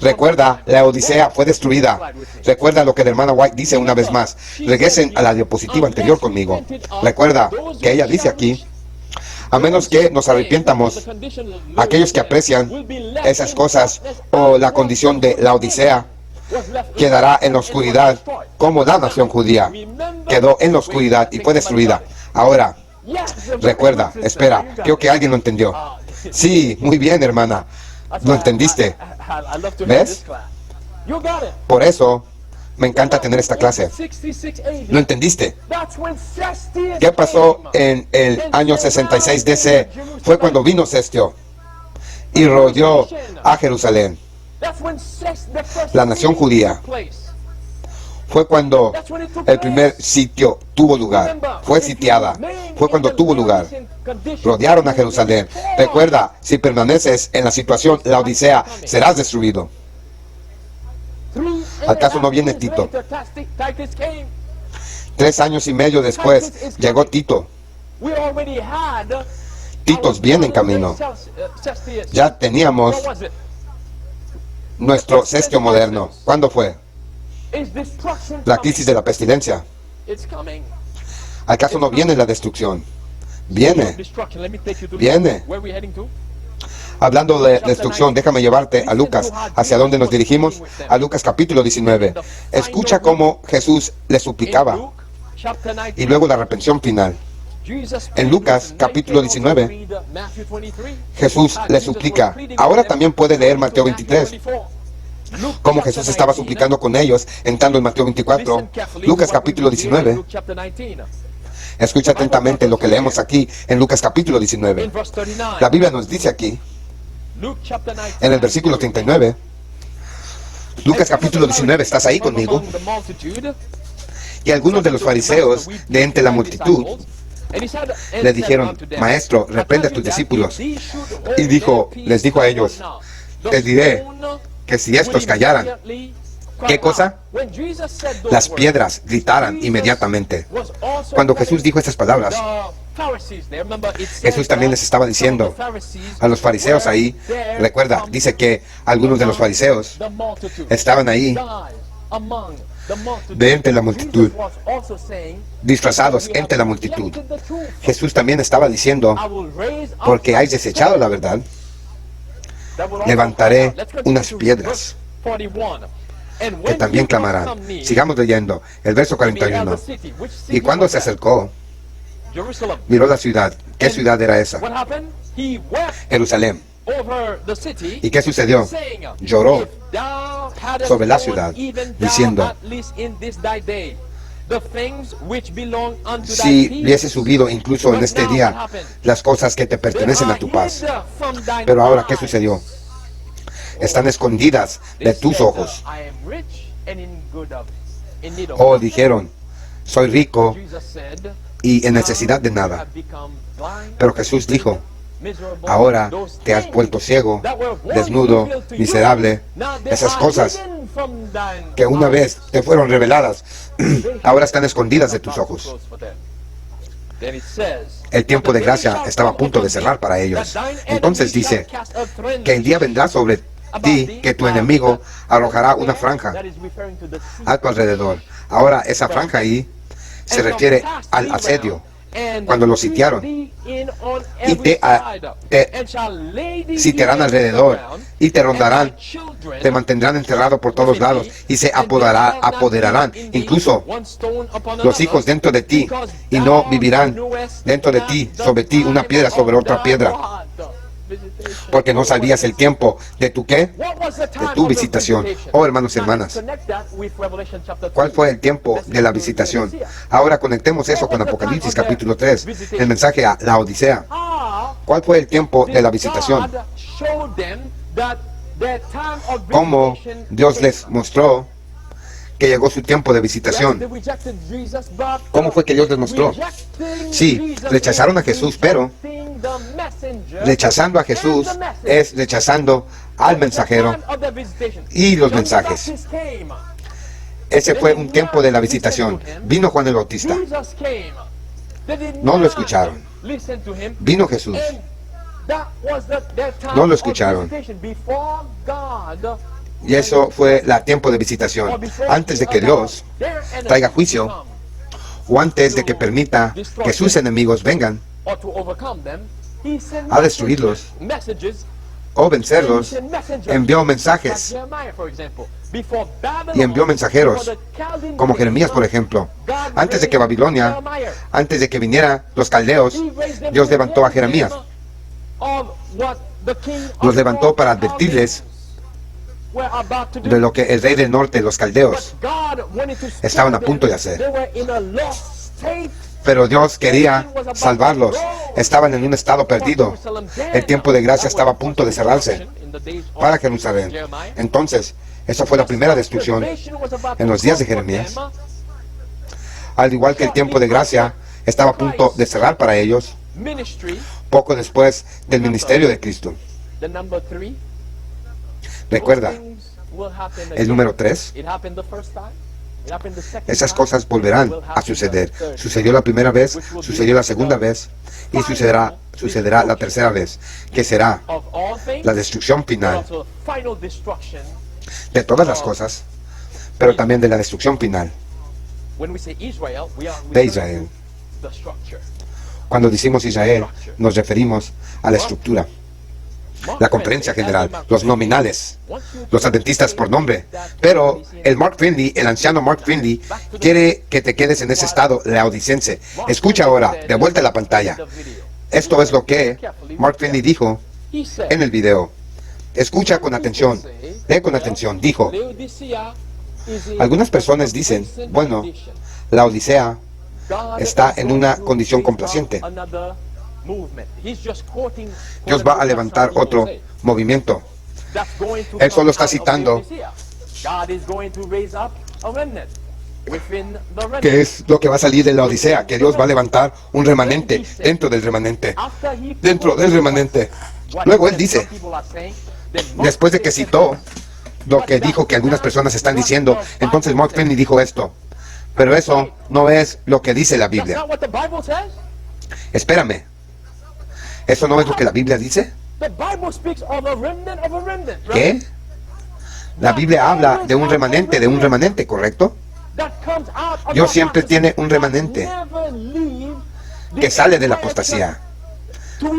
Recuerda, la Odisea fue destruida. Recuerda lo que la hermana White dice una vez más. Regresen a la diapositiva anterior conmigo. Recuerda que ella dice aquí, a menos que nos arrepientamos, aquellos que aprecian esas cosas o la condición de la Odisea, quedará en la oscuridad como la nación judía. Quedó en la oscuridad y fue destruida. Ahora, recuerda, espera, creo que alguien lo entendió. Sí, muy bien, hermana. ¿Lo entendiste? ¿Ves? Por eso me encanta tener esta clase. ¿Lo entendiste? ¿Qué pasó en el año 66 DC? Fue cuando vino Cestio y rodeó a Jerusalén. La nación judía. Fue cuando el primer sitio tuvo lugar. Fue sitiada. Fue cuando tuvo lugar. Rodearon a Jerusalén. Recuerda, si permaneces en la situación, la Odisea, serás destruido. ¿Acaso no viene Tito? 3 años y medio después llegó Tito. Titos viene en camino. Ya teníamos nuestro Cestio moderno. ¿Cuándo fue? La crisis de la pestilencia. ¿Acaso no viene la destrucción? Viene. Viene. Hablando de destrucción, déjame llevarte a Lucas. ¿Hacia dónde nos dirigimos? A Lucas capítulo 19. Escucha cómo Jesús le suplicaba y luego la reprensión final. En Lucas capítulo 19, Jesús le suplica. Ahora también puede leer Mateo 23. Como Jesús estaba suplicando con ellos, entrando en Mateo 24. Lucas capítulo 19. Escucha atentamente lo que leemos aquí en Lucas capítulo 19. La Biblia nos dice aquí, en el versículo 39, Lucas capítulo 19, ¿estás ahí conmigo? Y algunos de los fariseos de entre la multitud le dijeron, Maestro, reprende a tus discípulos. Y les dijo a ellos, les diré que si estos callaran, ¿qué cosa? Las piedras gritaran inmediatamente. Cuando Jesús dijo estas palabras, Jesús también les estaba diciendo a los fariseos ahí, recuerda, dice que algunos de los fariseos estaban ahí de entre la multitud, disfrazados entre la multitud. Jesús también estaba diciendo, porque habéis desechado la verdad, levantaré unas piedras. que también clamarán. Sigamos leyendo el verso 41. Y cuando se acercó, miró la ciudad. ¿Qué ciudad era esa? Jerusalén. ¿Y qué sucedió? Lloró sobre la ciudad, diciendo: si hubiese subido incluso en este día las cosas que te pertenecen a tu paz. Pero ahora, ¿qué sucedió? Están escondidas de tus ojos. Oh, dijeron: soy rico y en necesidad de nada. Pero Jesús dijo: ahora te has vuelto ciego, desnudo, miserable. Esas cosas que una vez te fueron reveladas, ahora están escondidas de tus ojos. El tiempo de gracia estaba a punto de cerrar para ellos. Entonces dice que el día vendrá sobre ti que tu enemigo arrojará una franja a tu alrededor. Ahora, esa franja ahí se refiere al asedio, cuando lo sitiaron, y te sitiarán alrededor y te rondarán, te mantendrán enterrado por todos lados y se apoderarán incluso los hijos dentro de ti, y no vivirán dentro de ti, sobre ti una piedra sobre otra piedra, porque no sabías el tiempo de tu ¿qué? De tu visitación. Oh, hermanos y hermanas, ¿cuál fue el tiempo de la visitación? Ahora conectemos eso con Apocalipsis capítulo 3, el mensaje a la Odisea. ¿Cuál fue el tiempo de la visitación? ¿Cómo Dios les mostró que llegó su tiempo de visitación? ¿Cómo fue que Dios les mostró? Sí, rechazaron a Jesús, pero rechazando a Jesús es rechazando al mensajero y los mensajes. Ese fue un tiempo de la visitación. Vino Juan el Bautista. No lo escucharon. Vino Jesús. No lo escucharon. Y eso fue el tiempo de visitación. Antes de que Dios traiga juicio, o antes de que permita que sus enemigos vengan a destruirlos o vencerlos, envió mensajes y envió mensajeros, como Jeremías, por ejemplo. Antes de que Babilonia, antes de que vinieran los caldeos, Dios levantó a Jeremías. Los levantó para advertirles de lo que el rey del norte, los caldeos, estaban a punto de hacer. Pero Dios quería salvarlos. Estaban en un estado perdido. El tiempo de gracia estaba a punto de cerrarse para Jerusalén. Entonces, esa fue la primera destrucción en los días de Jeremías. Al igual que el tiempo de gracia estaba a punto de cerrar para ellos, poco después del ministerio de Cristo. Recuerda, el número 3. Esas cosas volverán a suceder. Sucedió la primera vez, sucedió la segunda vez y sucederá la tercera vez, que será la destrucción final de todas las cosas, pero también de la destrucción final de Israel. Cuando decimos Israel, nos referimos a la estructura, la conferencia general, los nominales, los adventistas por nombre. Pero el Mark Finley, el anciano Mark Finley, quiere que te quedes en ese estado laodicense. Escucha ahora, de vuelta a la pantalla. Esto es lo que Mark Finley dijo en el video. Escucha con atención, lee con atención. Dijo: algunas personas dicen, bueno, la Odisea está en una condición complaciente. Dios va a levantar otro movimiento. Él solo está citando que es lo que va a salir de la Odisea, que Dios va a levantar un remanente dentro del remanente, dentro del remanente. Luego él dice, después de que citó lo que dijo que algunas personas están diciendo, entonces Mark Finley dijo esto: pero eso no es lo que dice la Biblia. Espérame, ¿eso no es lo que la Biblia dice? ¿Qué? La Biblia habla de un remanente, ¿correcto? Dios siempre tiene un remanente que sale de la apostasía.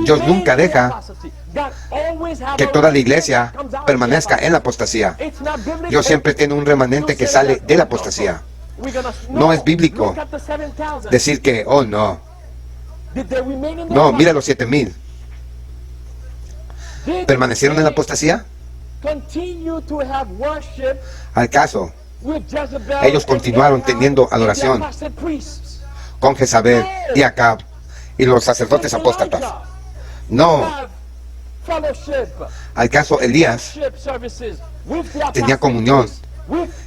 Dios nunca deja que toda la iglesia permanezca en la apostasía. Dios siempre tiene un remanente que sale de la apostasía. No es bíblico decir que, oh no. No, mira los 7,000. ¿Permanecieron en la apostasía? Al caso, ellos continuaron teniendo adoración con Jezabel y Acab y los sacerdotes apóstatas. No. Al caso, Elías tenía comunión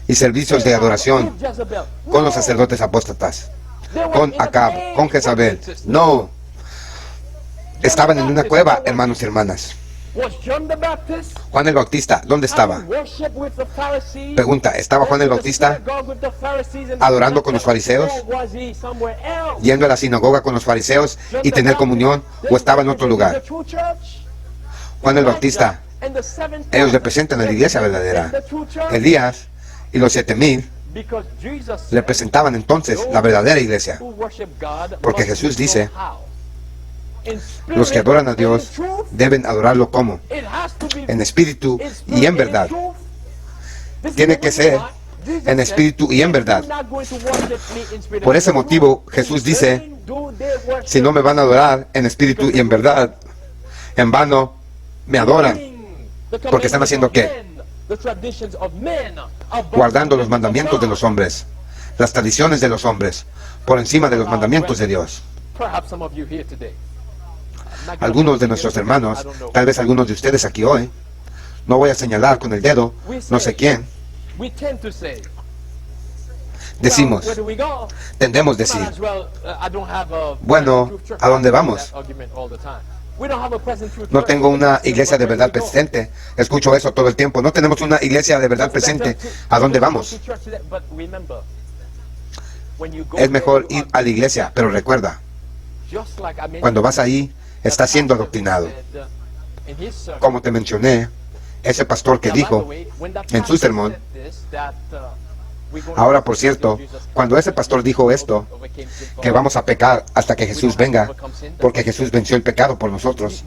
y servicios de adoración con los sacerdotes apóstatas, con Acab, con Jezabel. No. Estaban en una cueva, hermanos y hermanas. Juan el Bautista, ¿dónde estaba? Pregunta, ¿estaba Juan el Bautista adorando con los fariseos? ¿Yendo a la sinagoga con los fariseos y tener comunión? ¿O estaba en otro lugar? Juan el Bautista, ellos representan a la iglesia verdadera. Elías y los 7,000 representaban entonces la verdadera iglesia. Porque Jesús dice, los que adoran a Dios deben adorarlo como en espíritu y en verdad. Tiene que ser en espíritu y en verdad. Por ese motivo Jesús dice, si no me van a adorar en espíritu y en verdad, en vano me adoran. Porque están haciendo ¿qué? Guardando los mandamientos de los hombres, las tradiciones de los hombres, por encima de los mandamientos de Dios. Algunos de nuestros hermanos, tal vez algunos de ustedes aquí hoy, no voy a señalar con el dedo, no sé quién, decimos, tendemos a decir, bueno, ¿a dónde vamos? No tengo una iglesia de verdad presente. Escucho eso todo el tiempo. No tenemos una iglesia de verdad presente. ¿A dónde vamos? Es mejor ir a la iglesia, pero recuerda, cuando vas ahí, estás siendo adoctrinado. Como te mencioné, ese pastor que dijo en su sermón, ahora por cierto, cuando ese pastor dijo esto, que vamos a pecar hasta que Jesús venga, porque Jesús venció el pecado por nosotros,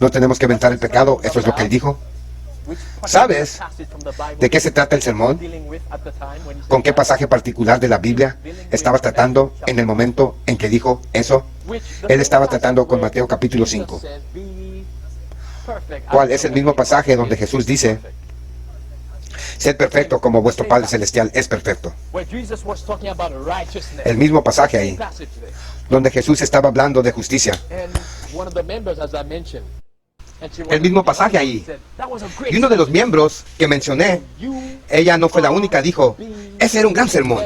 no tenemos que vencer el pecado, eso es lo que él dijo. ¿Sabes de qué se trata el sermón? ¿Con qué pasaje particular de la Biblia estaba tratando en el momento en que dijo eso? Él estaba tratando con Mateo capítulo 5. ¿Cuál es el mismo pasaje donde Jesús dice, sed perfecto como vuestro Padre Celestial es perfecto? El mismo pasaje ahí, donde Jesús estaba hablando de justicia. El mismo pasaje ahí. Y uno de los miembros que mencioné, ella no fue la única, dijo, ese era un gran sermón.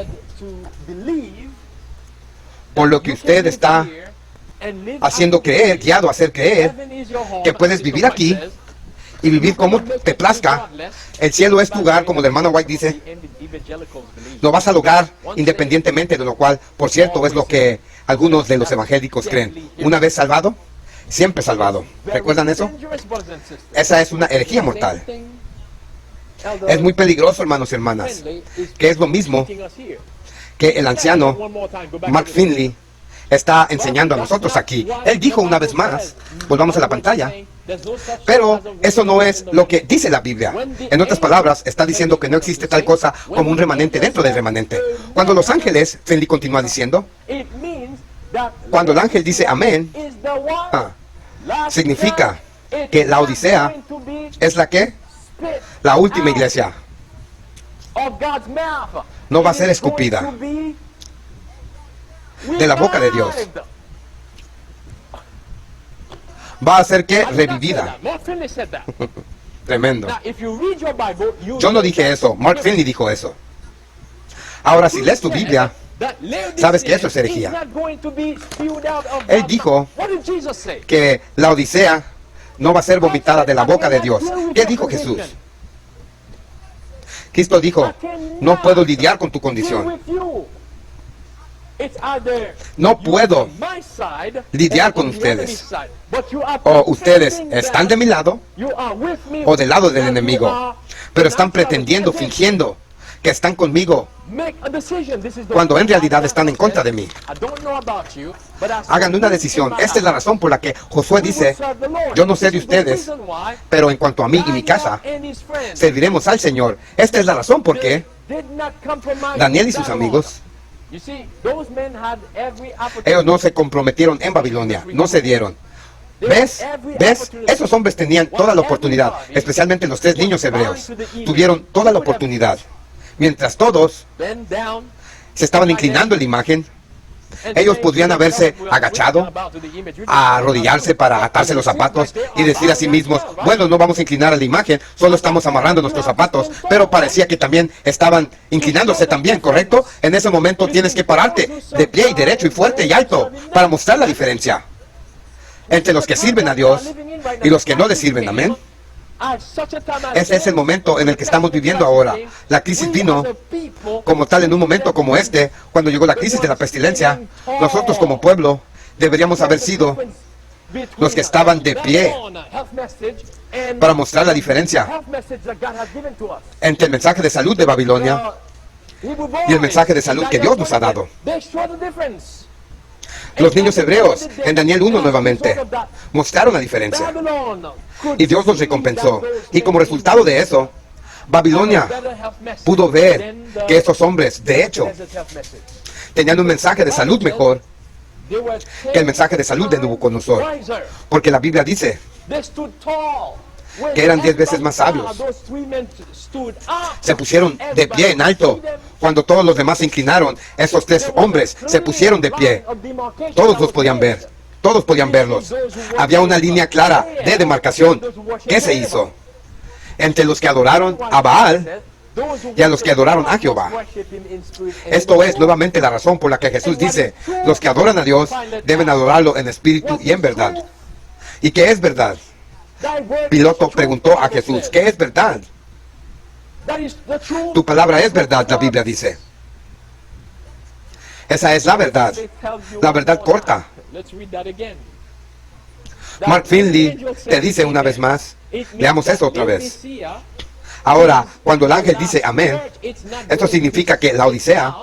Por lo que usted está haciendo creer, guiado a hacer creer, que puedes vivir aquí y vivir como te plazca. El cielo es tu hogar, como el hermano White dice. Lo vas a lograr independientemente, de lo cual, por cierto, es lo que algunos de los evangélicos creen. Una vez salvado, siempre salvado. ¿Recuerdan eso? Esa es una herejía mortal. Es muy peligroso, hermanos y hermanas, que es lo mismo que el anciano Mark Finley está enseñando a nosotros aquí. Él dijo una vez más, volvamos a la pantalla, pero eso no es lo que dice la Biblia. En otras palabras, está diciendo que no existe tal cosa como un remanente dentro del remanente. Cuando los ángeles, Finley continúa diciendo, cuando el ángel dice amén, significa que la Odisea es la que, la última iglesia, no va a ser escupida de la boca de Dios. Va a ser que revivida. Tremendo. Yo no dije eso, Mark Finley dijo eso. Ahora, si lees tu Biblia, sabes que eso es herejía. Él dijo que la Odisea no va a ser vomitada de la boca de Dios. ¿Qué dijo Jesús? Cristo dijo, no puedo lidiar con tu condición. No puedo lidiar con ustedes. O ustedes están de mi lado o del lado del enemigo. Pero están pretendiendo, fingiendo que están conmigo cuando en realidad están en contra de mí. Hagan una decisión. Esta es la razón por la que Josué dice, yo no sé de ustedes, pero en cuanto a mí y mi casa, serviremos al Señor. Esta es la razón por qué Daniel y sus amigos, ellos no se comprometieron en Babilonia, no se dieron. ¿Ves? ¿Ves? Esos hombres tenían toda la oportunidad, especialmente los 3 niños hebreos. Tuvieron toda la oportunidad. Mientras todos se estaban inclinando en la imagen, ellos podrían haberse agachado, a arrodillarse para atarse los zapatos y decir a sí mismos, bueno, no vamos a inclinar a la imagen, solo estamos amarrando nuestros zapatos, pero parecía que también estaban inclinándose también, ¿correcto? En ese momento tienes que pararte de pie y derecho y fuerte y alto para mostrar la diferencia entre los que sirven a Dios y los que no le sirven, amén. Ese es el momento en el que estamos viviendo ahora. La crisis vino como tal en un momento como este, cuando llegó la crisis de la pestilencia. Nosotros como pueblo deberíamos haber sido los que estaban de pie para mostrar la diferencia entre el mensaje de salud de Babilonia y el mensaje de salud que Dios nos ha dado. Los niños hebreos, en Daniel 1 nuevamente, mostraron la diferencia. Y Dios los recompensó. Y como resultado de eso, Babilonia pudo ver que esos hombres, de hecho, tenían un mensaje de salud mejor que el mensaje de salud de Nabucodonosor. Porque la Biblia dice que eran 10 veces más sabios. Se pusieron de pie en alto. Cuando todos los demás se inclinaron, esos 3 hombres se pusieron de pie. Todos los podían ver. Todos podían verlos. Había una línea clara de demarcación. ¿Qué se hizo? Entre los que adoraron a Baal y a los que adoraron a Jehová. Esto es nuevamente la razón por la que Jesús dice, los que adoran a Dios deben adorarlo en espíritu y en verdad. ¿Y qué es verdad? Pilato preguntó a Jesús, ¿qué es verdad? Tu palabra es verdad, la Biblia dice. Esa es la verdad corta. Mark Finley te dice una vez más, veamos eso otra vez. Ahora, cuando el ángel dice amén, esto significa que la Odisea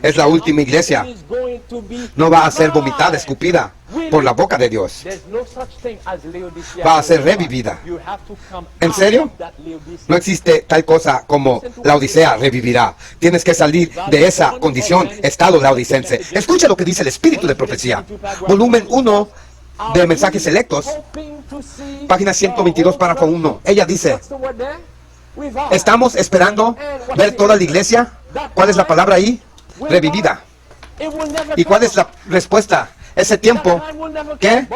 es la última iglesia. No va a ser vomitada, escupida por la boca de Dios. Va a ser revivida. ¿En serio? No existe tal cosa como la Odisea revivirá. Tienes que salir de esa condición, estado laodicense. Escucha lo que dice el Espíritu de Profecía. Volumen 1 de Mensajes Selectos. Página 122, párrafo 1. Ella dice, estamos esperando ver toda la iglesia. ¿Cuál es la palabra ahí? Revivida. ¿Y cuál es la respuesta? Ese tiempo, ¿qué?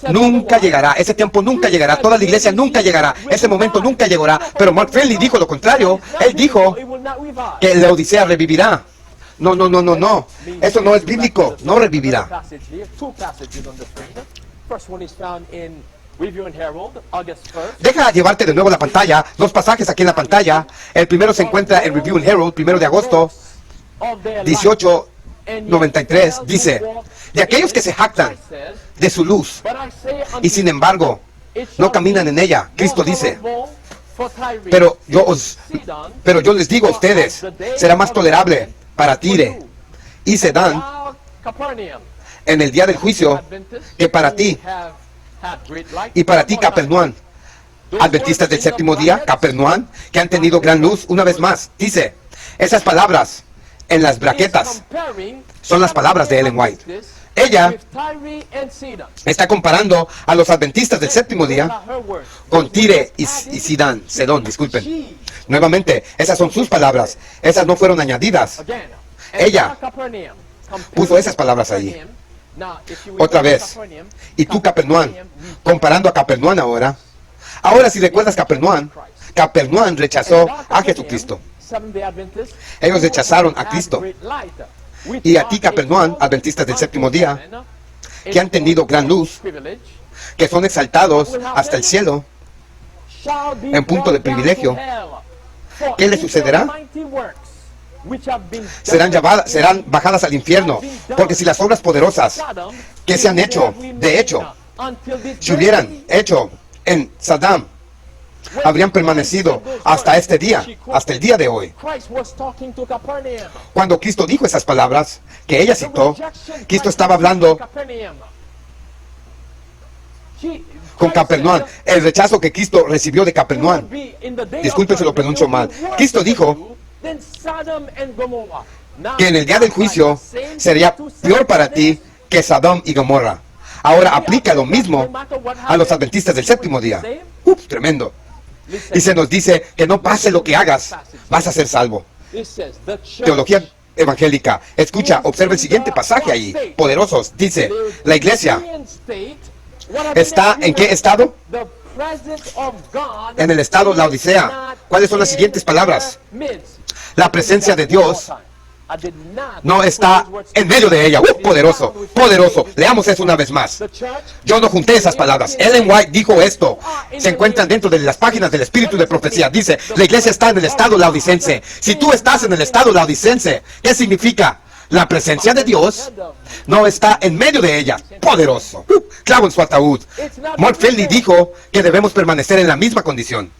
Nunca llegará. Ese tiempo nunca llegará. Toda la iglesia nunca llegará. Ese momento nunca llegará. Pero Mark Finley dijo lo contrario. Él dijo que la Odisea revivirá. No, no, no, no, no. Eso no es bíblico. No revivirá. Deja llevarte de nuevo la pantalla. 2 pasajes aquí en la pantalla. El primero se encuentra en Review and Herald, 1 de agosto, 18:93. Dice, de aquellos que se jactan de su luz y sin embargo no caminan en ella. Cristo dice, pero yo les digo a ustedes, será más tolerable para Tire y Sedán en el día del juicio que para ti. Y para ti, Capernaum, adventistas del séptimo día, Capernaum, que han tenido gran luz, una vez más, dice, esas palabras en las braquetas son las palabras de Ellen White. Ella está comparando a los adventistas del séptimo día con Tire y Sidón, disculpen. Nuevamente, esas son sus palabras, esas no fueron añadidas. Ella puso esas palabras ahí. Otra vez, y tú Capernaum, comparando a Capernaum ahora. Ahora si recuerdas Capernaum rechazó a Jesucristo. Ellos rechazaron a Cristo. Y a ti Capernaum, adventistas del séptimo día, que han tenido gran luz, que son exaltados hasta el cielo, en punto de privilegio, ¿qué les sucederá? Serán bajadas al infierno, porque si las obras poderosas que se han hecho, de hecho, se hubieran hecho en Saddam, habrían permanecido hasta este día, hasta el día de hoy. Cuando Cristo dijo esas palabras que ella citó, Cristo estaba hablando con Capernaum, el rechazo que Cristo recibió de Capernaum. Disculpen si lo pronuncio mal. Cristo dijo que en el día del juicio sería peor para ti que Sodom y Gomorra. Ahora aplica lo mismo a los adventistas del séptimo día. Tremendo. Y se nos dice que no pase lo que hagas, vas a ser salvo. Teología evangélica. Escucha, observa el siguiente pasaje ahí. Poderosos. Dice, la iglesia está ¿en qué estado? En el estado Laodicea. ¿Cuáles son las siguientes palabras? La presencia de Dios no está en medio de ella. Poderoso, poderoso. Leamos eso una vez más. Yo no junté esas palabras. Ellen White dijo esto. Se encuentran dentro de las páginas del Espíritu de Profecía. Dice, la iglesia está en el estado laodicense. Si tú estás en el estado laodicense, ¿qué significa? La presencia de Dios no está en medio de ella. Poderoso. Clavo en su ataúd. Mark Finley dijo que debemos permanecer en la misma condición.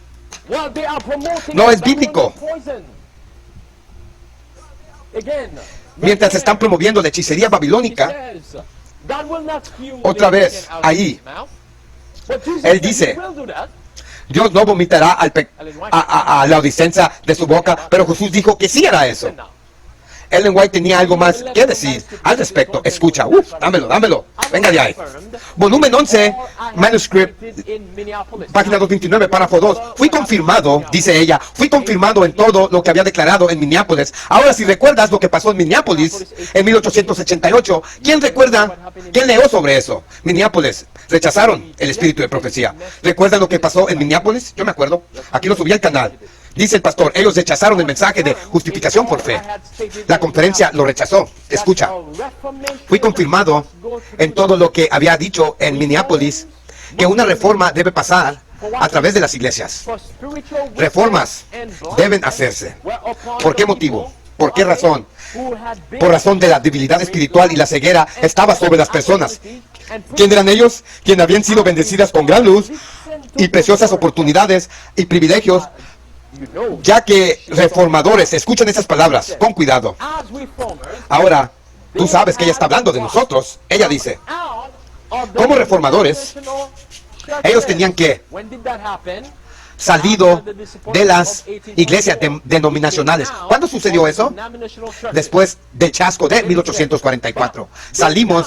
No es bíblico. Mientras están promoviendo la hechicería babilónica, otra vez, ahí, él dice, Dios no vomitará a la Laodicense de su boca, pero Jesús dijo que sí hará eso. Ellen White tenía algo más que decir al respecto. Escucha, dámelo. Venga de ahí. Volumen 11, Manuscript, página 229, párrafo 2. Fui confirmado, dice ella, fui confirmado en todo lo que había declarado en Minneapolis. Ahora, si recuerdas lo que pasó en Minneapolis en 1888, ¿quién recuerda? ¿Quién leyó sobre eso? Minneapolis. Rechazaron el espíritu de profecía. ¿Recuerdan lo que pasó en Minneapolis? Yo me acuerdo. Aquí lo subí al canal. Dice el pastor, ellos rechazaron el mensaje de justificación por fe. La conferencia lo rechazó. Escucha, fui confirmado en todo lo que había dicho en Minneapolis, que una reforma debe pasar a través de las iglesias. Reformas deben hacerse. ¿Por qué motivo? ¿Por qué razón? Por razón de la debilidad espiritual y la ceguera estaba sobre las personas. ¿Quién eran ellos? Quienes habían sido bendecidas con gran luz y preciosas oportunidades y privilegios, ya que reformadores, escuchen esas palabras con cuidado. Ahora, tú sabes que ella está hablando de nosotros. Ella dice, como reformadores, ellos tenían que salido de las iglesias denominacionales. ¿Cuándo sucedió eso? Después del chasco de 1844. Salimos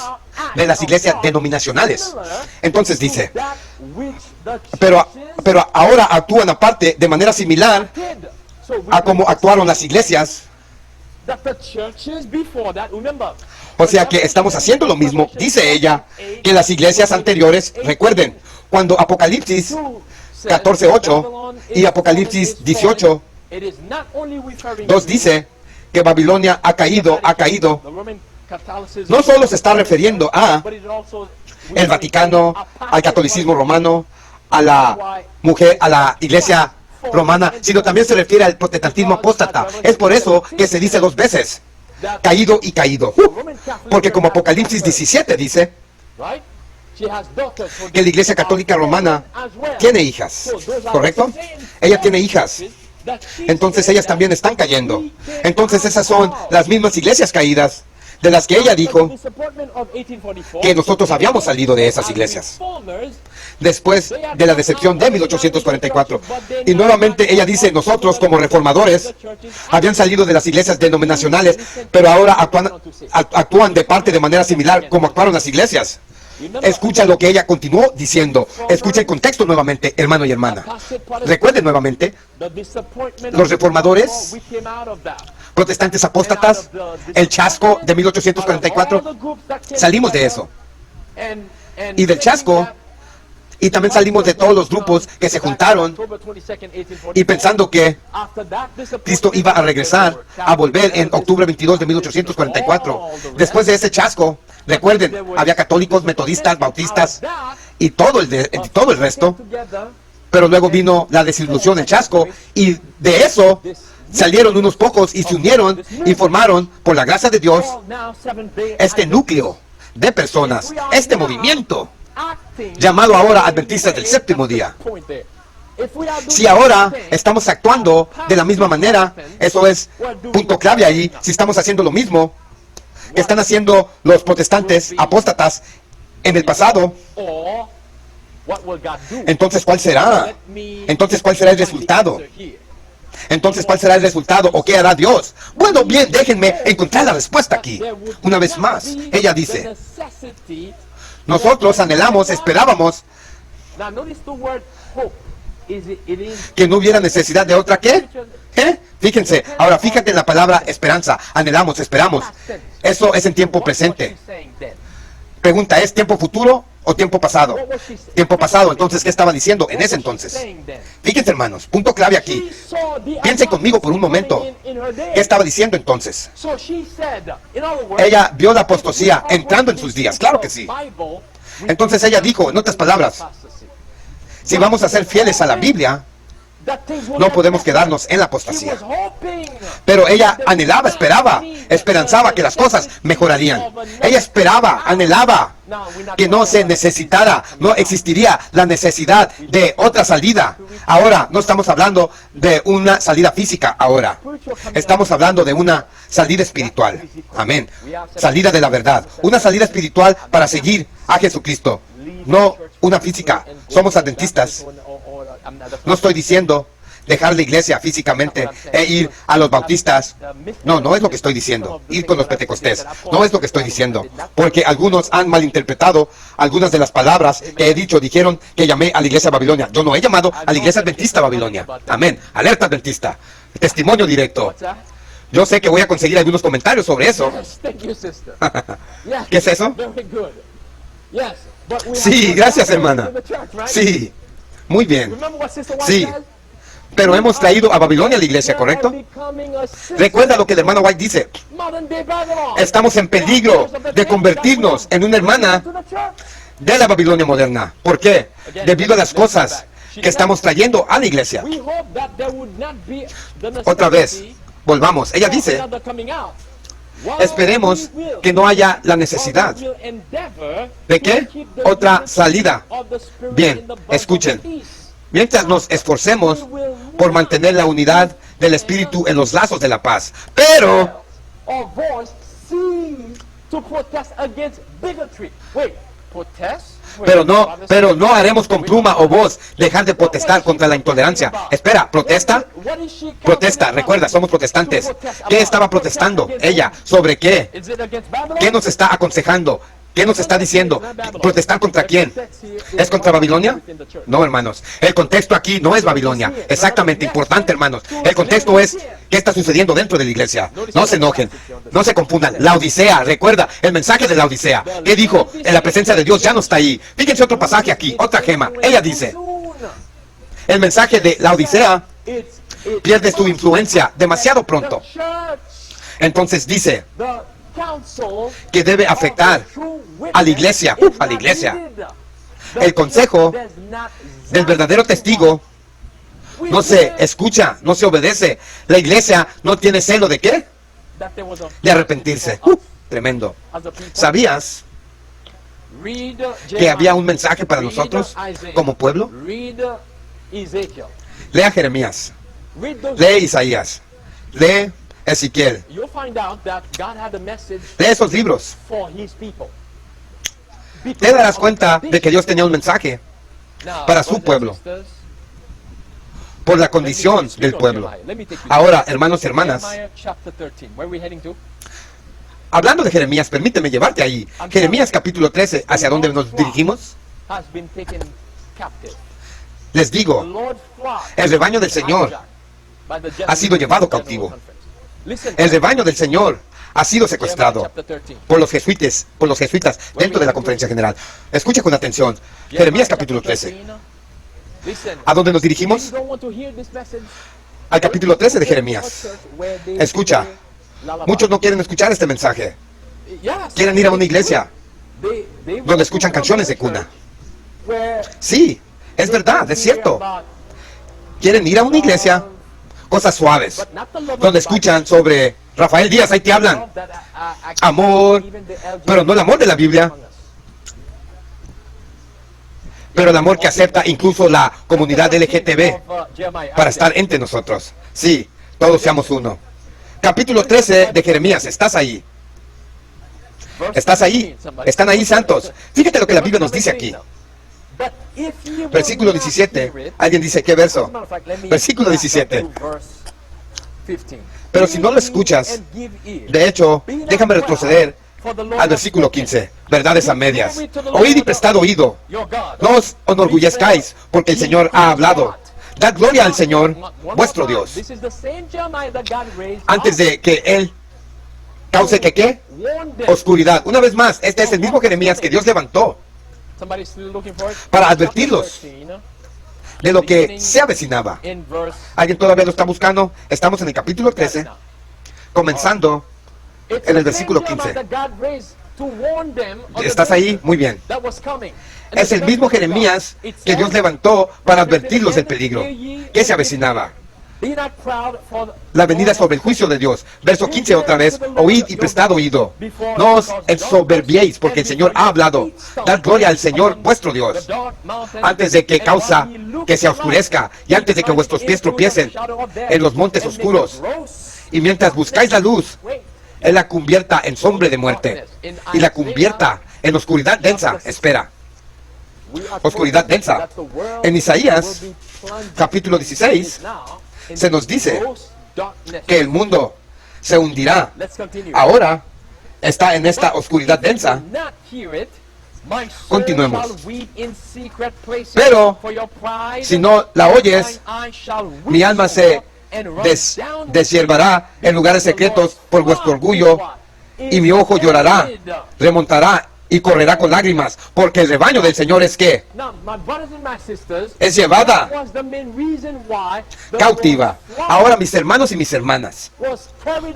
de las iglesias denominacionales. Entonces dice, pero ahora actúan aparte de manera similar a como actuaron las iglesias. O sea que estamos haciendo lo mismo, dice ella, que las iglesias anteriores. Recuerden, cuando Apocalipsis 14:8 y Apocalipsis 18:2 dice que Babilonia ha caído. No solo se está refiriendo a el Vaticano, al catolicismo romano, a la mujer, a la iglesia romana, sino también se refiere al protestantismo apóstata. Es por eso que se dice dos veces, caído y caído. Porque como Apocalipsis 17 dice, que la iglesia católica romana tiene hijas, ¿correcto? Ella tiene hijas. Entonces ellas también están cayendo. Entonces esas son las mismas iglesias caídas de las que ella dijo que nosotros habíamos salido de esas iglesias después de la decepción de 1844. Y nuevamente ella dice, nosotros como reformadores habían salido de las iglesias denominacionales, pero ahora actúan de parte de manera similar como actuaron las iglesias. Escucha lo que ella continuó diciendo. Escucha el contexto nuevamente, hermano y hermana. Recuerden nuevamente, los reformadores, protestantes apóstatas, el chasco de 1844, salimos de eso. Y del chasco, y también salimos de todos los grupos que se juntaron y pensando que Cristo iba a regresar, a volver en octubre 22 de 1844. Después de ese chasco, recuerden, había católicos, metodistas, bautistas y todo el resto. Pero luego vino la desilusión, el chasco, y de eso salieron unos pocos y se unieron y formaron, por la gracia de Dios, este núcleo de personas, este movimiento, llamado ahora Adventistas del Séptimo Día. Si ahora estamos actuando de la misma manera, eso es punto clave ahí. Si estamos haciendo lo mismo que están haciendo los protestantes apóstatas en el pasado, entonces ¿cuál será? Entonces ¿cuál será el resultado? Entonces, ¿cuál será el resultado o qué hará Dios? Bueno, bien, déjenme encontrar la respuesta aquí. Una vez más, ella dice, nosotros anhelamos, esperábamos que no hubiera necesidad de otra ¿qué? Fíjense, ahora fíjate en la palabra esperanza, anhelamos, esperamos. Eso es en tiempo presente. Pregunta, ¿es tiempo futuro o tiempo pasado? Tiempo pasado, entonces, ¿qué estaba diciendo en ese entonces? Fíjense, hermanos, punto clave aquí. Piensen conmigo por un momento. ¿Qué estaba diciendo entonces? Ella vio la apostasía entrando en sus días, claro que sí. Entonces ella dijo, en otras palabras, si vamos a ser fieles a la Biblia, no podemos quedarnos en la apostasía. Pero ella anhelaba, esperaba, esperanzaba que las cosas mejorarían. Ella esperaba, anhelaba que no se necesitara, no existiría la necesidad de otra salida. Ahora no estamos hablando de una salida física ahora. Estamos hablando de una salida espiritual. Amén. Salida de la verdad. Una salida espiritual para seguir a Jesucristo. No una física. Somos adventistas. No estoy diciendo dejar la iglesia físicamente e ir a los bautistas. No, no es lo que estoy diciendo. Ir con los pentecostés. No es lo que estoy diciendo. Porque algunos han malinterpretado algunas de las palabras que he dicho. Dijeron que llamé a la iglesia Babilonia. Yo no he llamado a la iglesia adventista Babilonia. Amén. Alerta adventista. Testimonio directo. Yo sé que voy a conseguir algunos comentarios sobre eso. ¿Qué es eso? Sí, gracias, hermana. Sí. Muy bien. Sí. Pero hemos traído a Babilonia a la iglesia, ¿correcto? Recuerda lo que el hermano White dice. Estamos en peligro de convertirnos en una hermana de la Babilonia moderna. ¿Por qué? Debido a las cosas que estamos trayendo a la iglesia. Otra vez, volvamos. Ella dice, esperemos que no haya la necesidad. ¿De qué? Otra salida. Bien, escuchen. Mientras nos esforcemos por mantener la unidad del Espíritu en los lazos de la paz. Pero no haremos con pluma o voz dejar de protestar contra la intolerancia. Espera, ¿protesta? Protesta, recuerda, somos protestantes. ¿Qué estaba protestando ella? ¿Sobre qué? ¿Qué nos está aconsejando? ¿Qué nos está diciendo? ¿Protestar contra quién? ¿Es contra Babilonia? No, hermanos. El contexto aquí no es Babilonia. Exactamente, importante, hermanos. El contexto es qué está sucediendo dentro de la iglesia. No se enojen, no se confundan. La Odisea, recuerda el mensaje de la Odisea. ¿Qué dijo? En la presencia de Dios ya no está ahí. Fíjense otro pasaje aquí, otra gema. Ella dice, el mensaje de la Odisea pierde su influencia demasiado pronto. Entonces dice que debe afectar a la iglesia, El consejo del verdadero testigo no se escucha, no se obedece. La iglesia no tiene celo de ¿qué? De arrepentirse. Tremendo. ¿Sabías que había un mensaje para nosotros como pueblo? Lea Jeremías, lee Isaías, lee Ezequiel. Lee esos libros. Te darás cuenta de que Dios tenía un mensaje para su pueblo, por la condición del pueblo. Ahora, hermanos y hermanas, hablando de Jeremías, permíteme llevarte ahí. Jeremías capítulo 13, ¿hacia dónde nos dirigimos? Les digo, el rebaño del Señor ha sido llevado cautivo. El rebaño del Señor ha sido secuestrado por los jesuitas dentro de la conferencia general. Escucha con atención. Jeremías capítulo 13. ¿A dónde nos dirigimos? Al capítulo 13 de Jeremías. Escucha. Muchos no quieren escuchar este mensaje. Quieren ir a una iglesia donde escuchan canciones de cuna. Sí, es verdad, es cierto. Quieren ir a una iglesia, cosas suaves, donde escuchan sobre Rafael Díaz, ahí te hablan amor, pero no el amor de la Biblia. pero el amor que acepta incluso la comunidad LGTB para estar entre nosotros. Sí, todos seamos uno. Capítulo 13 de Jeremías, ¿estás ahí? ¿Estás ahí? ¿Están ahí, santos? Fíjate lo que la Biblia nos dice aquí. Versículo 17. ¿Alguien dice qué verso? Versículo 17. Pero si no lo escuchas, de hecho, déjame retroceder al versículo 15. Verdades a medias. Oíd y prestad oído. No os enorgullezcáis, porque el Señor ha hablado. Dad gloria al Señor, vuestro Dios. Antes de que Él cause que ¿qué? Oscuridad. Una vez más, este es el mismo Jeremías que Dios levantó para advertirlos de lo que se avecinaba. ¿Alguien todavía lo está buscando? Estamos en el capítulo 13, comenzando en el versículo 15. ¿Estás ahí? Muy bien. Es el mismo Jeremías que Dios levantó para advertirlos del peligro que se avecinaba. La venida sobre el juicio de Dios. Verso 15 otra vez. Oíd y prestad oído. No os ensoberbiéis, porque el Señor ha hablado. Dad gloria al Señor vuestro Dios. Antes de que causa que se oscurezca, y antes de que vuestros pies tropiecen en los montes oscuros, y mientras buscáis la luz, Él la convierta en sombra de muerte, y la convierta en oscuridad densa. Espera. Oscuridad densa. En Isaías, capítulo 16, se nos dice que el mundo se hundirá. Ahora está en esta oscuridad densa. Continuemos. Pero si no la oyes, mi alma se deshiervará en lugares secretos por vuestro orgullo, y mi ojo llorará, remontará y correrá con lágrimas, porque el rebaño del Señor es que es llevada cautiva. Ahora, mis hermanos y mis hermanas,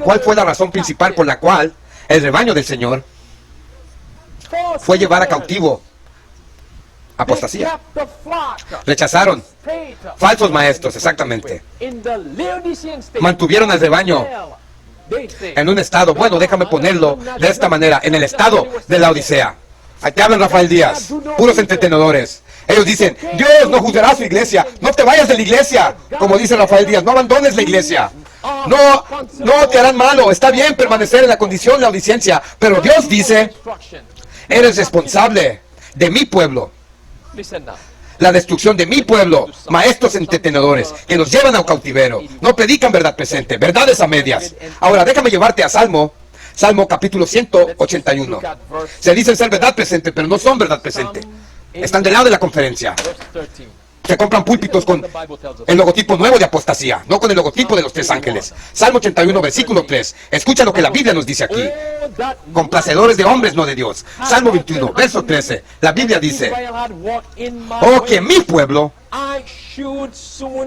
¿cuál fue la razón principal por la cual el rebaño del Señor fue llevada cautivo? Apostasía. Rechazaron. Falsos maestros, exactamente. Mantuvieron al rebaño en un estado, bueno, déjame ponerlo de esta manera, en el estado de la Odisea. Ahí te hablan Rafael Díaz, puros entretenedores. Ellos dicen, Dios no juzgará a su iglesia, no te vayas de la iglesia, como dice Rafael Díaz, no abandones la iglesia. No te harán malo, está bien permanecer en la condición de la odicencia, pero Dios dice, eres responsable de mi pueblo. La destrucción de mi pueblo, maestros entretenedores que nos llevan a cautiverio, no predican verdad presente, verdades a medias. Ahora déjame llevarte a Salmo capítulo 181. Se dicen ser verdad presente, pero no son verdad presente. Están del lado de la conferencia. Se compran púlpitos con el logotipo nuevo de apostasía, no con el logotipo de los tres ángeles. Salmo 81, versículo 3. Escucha lo que la Biblia nos dice aquí. Complacedores de hombres, no de Dios. Salmo 21, verso 13. La Biblia dice, oh, que mi pueblo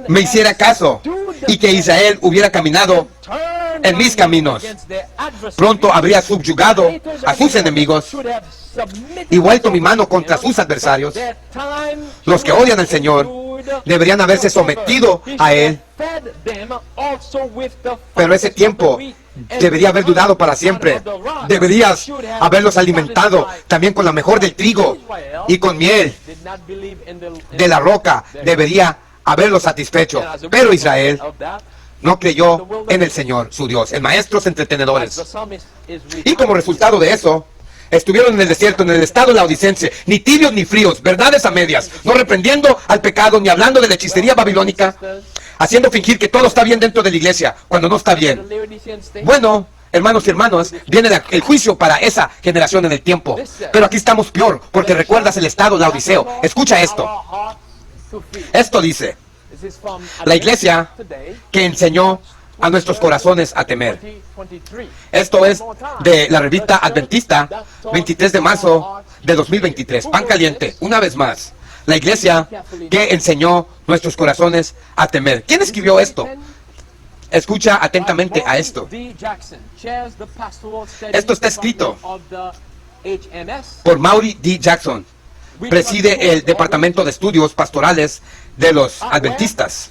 me hiciera caso, y que Israel hubiera caminado en mis caminos. Pronto habría subyugado a sus enemigos y vuelto mi mano contra sus adversarios. Los que odian al Señor deberían haberse sometido a Él, pero ese tiempo debería haber durado para siempre. Deberías haberlos alimentado también con la mejor del trigo y con miel de la roca. Debería haberlos satisfecho. Pero Israel no creyó en el Señor, su Dios, en maestros entretenedores. Y como resultado de eso, estuvieron en el desierto, en el estado laodicense, ni tibios ni fríos, verdades a medias, no reprendiendo al pecado, ni hablando de la hechicería babilónica, haciendo fingir que todo está bien dentro de la iglesia, cuando no está bien. Bueno, hermanos y hermanas, viene el juicio para esa generación en el tiempo. Pero aquí estamos peor, porque recuerdas el estado laodiceo. Escucha esto. Esto dice, la iglesia que enseñó a nuestros corazones a temer. Esto es de la revista Adventista, 23 de marzo de 2023. Pan caliente, una vez más. La iglesia que enseñó nuestros corazones a temer. ¿Quién escribió esto? Escucha atentamente a esto. Esto está escrito por Maury D. Jackson. Preside el Departamento de Estudios Pastorales de los Adventistas.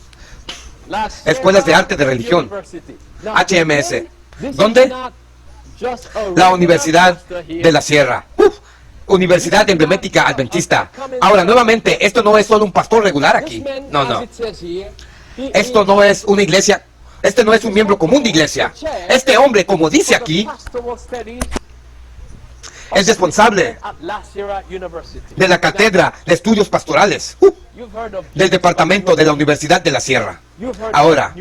Escuelas de Arte de Religión, HMS. ¿Dónde? La Universidad de la Sierra. Universidad Emblemática Adventista. Ahora, nuevamente, esto no es solo un pastor regular aquí. No, no. Esto no es una iglesia. Este no es un miembro común de iglesia. Este hombre, como dice aquí, es responsable de la cátedra de estudios pastorales del departamento de la Universidad de la Sierra. Ahora,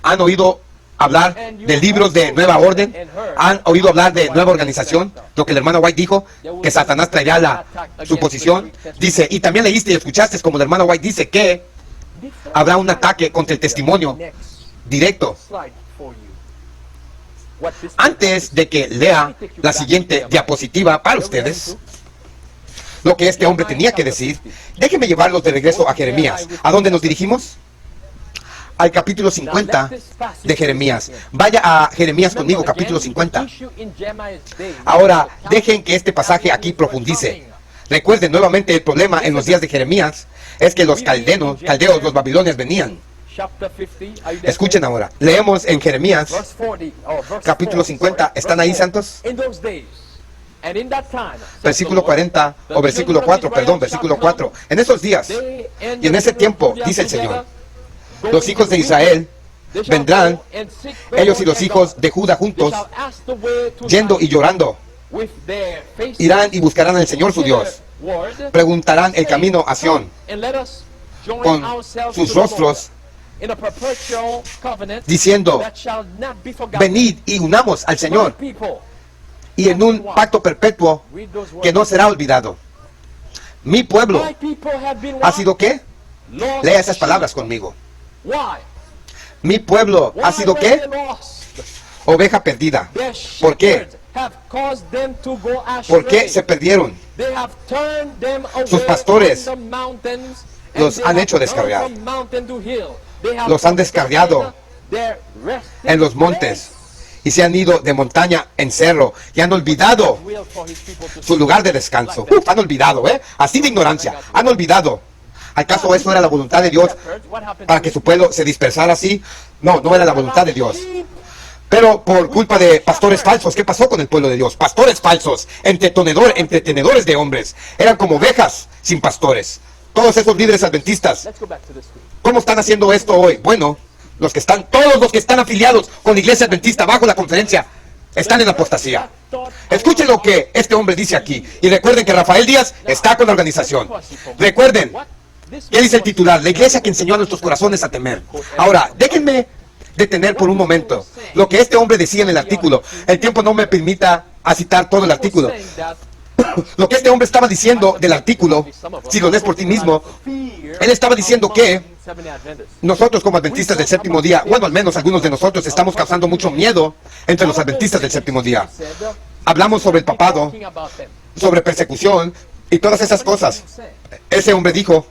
¿han oído hablar de libros de nueva orden? ¿Han oído hablar de nueva organización? Lo que el hermano White dijo, que Satanás traerá su posición. Dice, y también leíste y escuchaste como el hermano White dice que habrá un ataque contra el testimonio directo. Antes de que lea la siguiente diapositiva para ustedes, lo que este hombre tenía que decir, déjenme llevarlos de regreso a Jeremías. ¿A dónde nos dirigimos? Al capítulo 50 de Jeremías. Vaya a Jeremías conmigo, capítulo 50. Ahora, dejen que este pasaje aquí profundice. Recuerden nuevamente el problema en los días de Jeremías es que los caldeos, los babilonios venían. Escuchen ahora. Leemos en Jeremías, capítulo 50. ¿Están ahí, santos? Versículo 40, o versículo 4, perdón, versículo 4. En esos días y en ese tiempo, dice el Señor, los hijos de Israel vendrán, ellos y los hijos de Judá juntos, yendo y llorando. Irán y buscarán al Señor su Dios. Preguntarán el camino a Sión con sus rostros, diciendo, venid y unamos al Señor, y en un pacto perpetuo que no será olvidado. Mi pueblo ha sido ¿qué? Lea esas palabras conmigo. Mi pueblo ha sido ¿qué? Oveja perdida. ¿Por qué? ¿Por qué se perdieron? Sus pastores los han hecho descarriar. Los han descarriado en los montes y se han ido de montaña en cerro y han olvidado su lugar de descanso. Han olvidado, así de ignorancia. Han olvidado. ¿Acaso eso era la voluntad de Dios para que su pueblo se dispersara así? No, no era la voluntad de Dios. Pero por culpa de pastores falsos, ¿qué pasó con el pueblo de Dios? Pastores falsos, entretenedores de hombres. Eran como ovejas sin pastores. Todos esos líderes adventistas, ¿cómo están haciendo esto hoy? Bueno, todos los que están afiliados con la iglesia adventista bajo la conferencia, están en apostasía. Escuchen lo que este hombre dice aquí. Y recuerden que Rafael Díaz está con la organización. Recuerden, ¿qué dice el titular? La iglesia que enseñó a nuestros corazones a temer. Ahora, déjenme detener por un momento lo que este hombre decía en el artículo. El tiempo no me permita citar todo el artículo. Lo que este hombre estaba diciendo del artículo, si lo lees por ti mismo, él estaba diciendo que nosotros como adventistas del séptimo día, bueno, al menos algunos de nosotros, estamos causando mucho miedo entre los adventistas del séptimo día. Hablamos sobre el papado, sobre persecución y todas esas cosas. Ese hombre dijo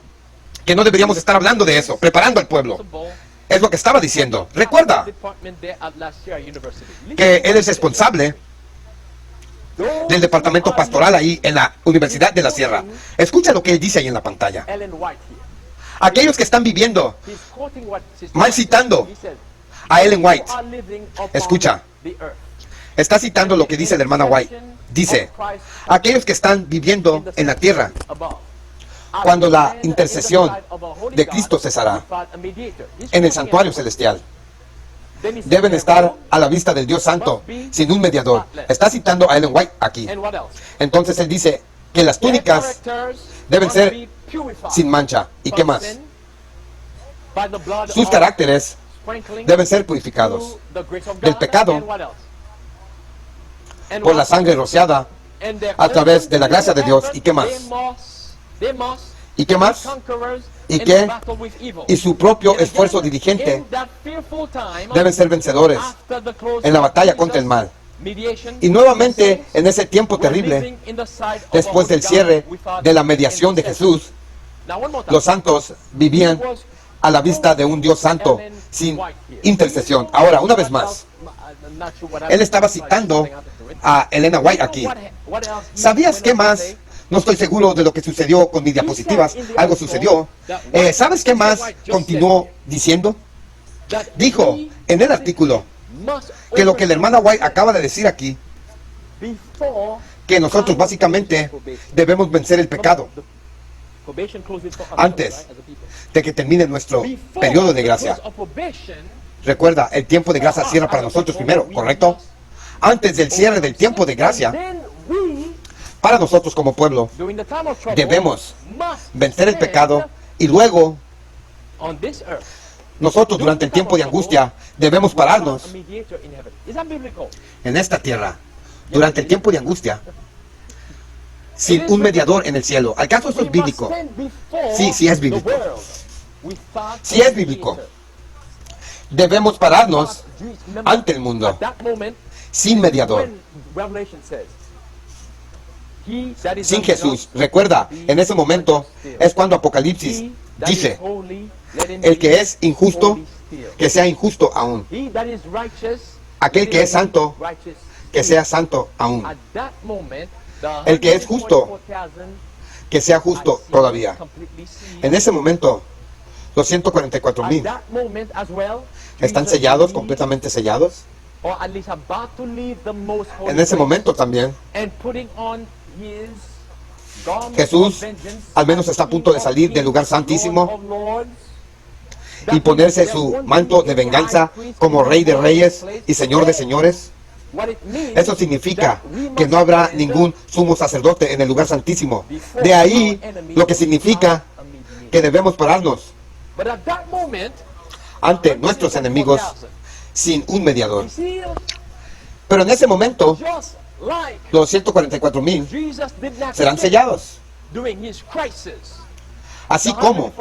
que no deberíamos estar hablando de eso, preparando al pueblo. Es lo que estaba diciendo. Recuerda que él es responsable del departamento pastoral ahí en la Universidad de la Sierra. Escucha lo que él dice ahí en la pantalla. Aquellos que están viviendo, mal citando a Ellen White. Escucha. Está citando lo que dice la hermana White. Dice, aquellos que están viviendo en la tierra, cuando la intercesión de Cristo cesará en el santuario celestial, deben estar a la vista del Dios Santo sin un mediador. Está citando a Ellen White aquí. Entonces él dice que las túnicas deben ser sin mancha. ¿Y qué más? Sus caracteres deben ser purificados del pecado por la sangre rociada a través de la gracia de Dios. ¿Y qué más? ¿Y qué más? ¿Y qué? Y su propio esfuerzo diligente deben ser vencedores en la batalla contra el mal. Y nuevamente en ese tiempo terrible, después del cierre de la mediación de Jesús, los santos vivían a la vista de un Dios santo sin intercesión. Ahora, una vez más, él estaba citando a Elena White aquí. ¿Sabías qué más? No estoy seguro de lo que sucedió con mis diapositivas. Algo sucedió. ¿Sabes qué más continuó diciendo? Dijo en el artículo que lo que la hermana White acaba de decir aquí, que nosotros básicamente debemos vencer el pecado antes de que termine nuestro periodo de gracia. Recuerda, el tiempo de gracia cierra para nosotros primero, ¿correcto? Antes del cierre del tiempo de gracia, para nosotros como pueblo, debemos vencer el pecado y luego nosotros durante el tiempo de angustia debemos pararnos en esta tierra durante el tiempo de angustia sin un mediador en el cielo. ¿Acaso eso es bíblico? Sí, sí es bíblico. Sí es bíblico. Debemos pararnos ante el mundo sin mediador, sin Jesús. Recuerda, en ese momento es cuando Apocalipsis dice: el que es injusto, que sea injusto aún. Aquel que es santo, que sea santo aún. El que es justo, que sea justo todavía. En ese momento, los 144,000 están sellados, completamente sellados. En ese momento también, Jesús al menos está a punto de salir del lugar santísimo y ponerse su manto de venganza como Rey de Reyes y Señor de Señores. Eso significa que no habrá ningún sumo sacerdote en el lugar santísimo. De ahí lo que significa que debemos pararnos ante nuestros enemigos sin un mediador. Pero en ese momento, los 144,000 serán sellados. Así como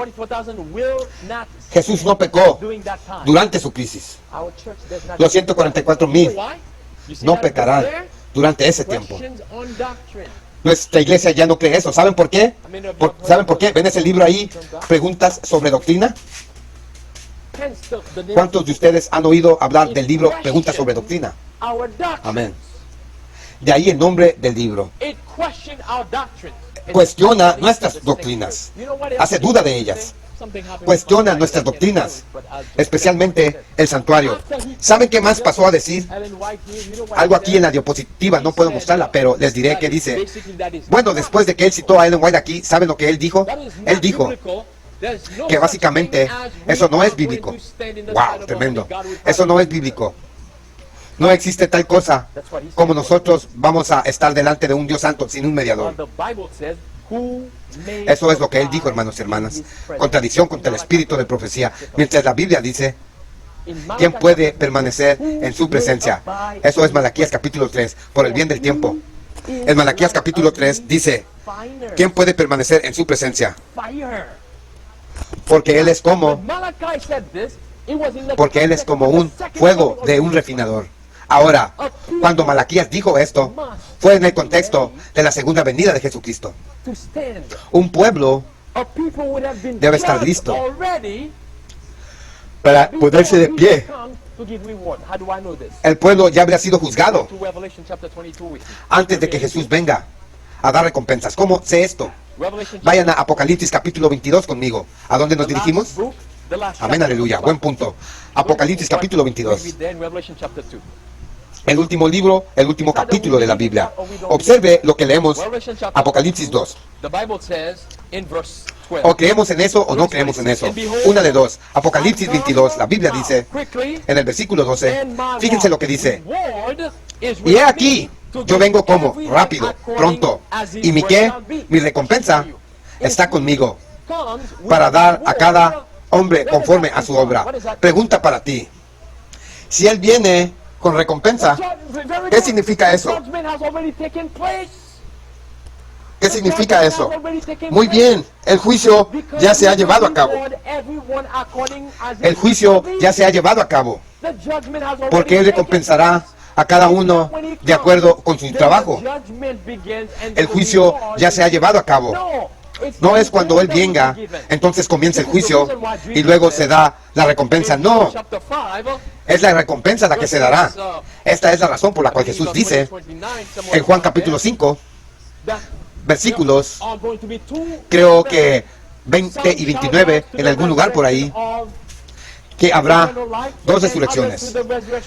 Jesús no pecó durante su crisis, los 144,000 no pecarán durante ese tiempo. Nuestra iglesia ya no cree eso. ¿Saben por qué? ¿Saben por qué? ¿Ven ese libro ahí? Preguntas sobre doctrina. ¿Cuántos de ustedes han oído hablar del libro Preguntas sobre doctrina? Amén. De ahí el nombre del libro. Cuestiona nuestras doctrinas. Hace duda de ellas. Cuestiona nuestras doctrinas, especialmente el santuario. ¿Saben qué más pasó a decir? Algo aquí en la diapositiva, no puedo mostrarla, pero les diré que dice. Bueno, después de que él citó a Ellen White aquí, ¿saben lo que él dijo? Él dijo que básicamente eso no es bíblico. ¡Wow! Tremendo. Eso no es bíblico. No existe tal cosa como nosotros vamos a estar delante de un Dios santo sin un mediador. Eso es lo que él dijo, hermanos y hermanas. Contradicción contra el espíritu de profecía. Mientras la Biblia dice: ¿quién puede permanecer en su presencia? Eso es Malaquías capítulo 3, por el bien del tiempo. En Malaquías capítulo 3 dice: ¿quién puede permanecer en su presencia? Porque él es como un fuego de un refinador. Ahora, cuando Malaquías dijo esto, fue en el contexto de la segunda venida de Jesucristo. Un pueblo debe estar listo para ponerse de pie. El pueblo ya habría sido juzgado antes de que Jesús venga a dar recompensas. ¿Cómo sé esto? Vayan a Apocalipsis capítulo 22 conmigo. ¿A dónde nos dirigimos? Amén, aleluya. Buen punto. Apocalipsis capítulo 22. El último libro, el último capítulo de la Biblia. Observe lo que leemos. Apocalipsis 2. O creemos en eso o no creemos en eso. Una de dos. Apocalipsis 22. La Biblia dice, en el versículo 12, fíjense lo que dice. Y he aquí, yo vengo como rápido, pronto. ¿Y mi qué? Mi recompensa está conmigo para dar a cada hombre conforme a su obra. Pregunta para ti. Si él viene con recompensa, ¿qué significa eso? ¿Qué significa eso? Muy bien, el juicio ya se ha llevado a cabo. El juicio ya se ha llevado a cabo. Porque él recompensará a cada uno de acuerdo con su trabajo. El juicio ya se ha llevado a cabo. No es cuando él venga, entonces comienza el juicio y luego se da la recompensa. No, es la recompensa la que se dará. Esta es la razón por la cual Jesús dice en Juan capítulo 5, versículos, creo que 20 y 29, en algún lugar por ahí, que habrá dos resurrecciones.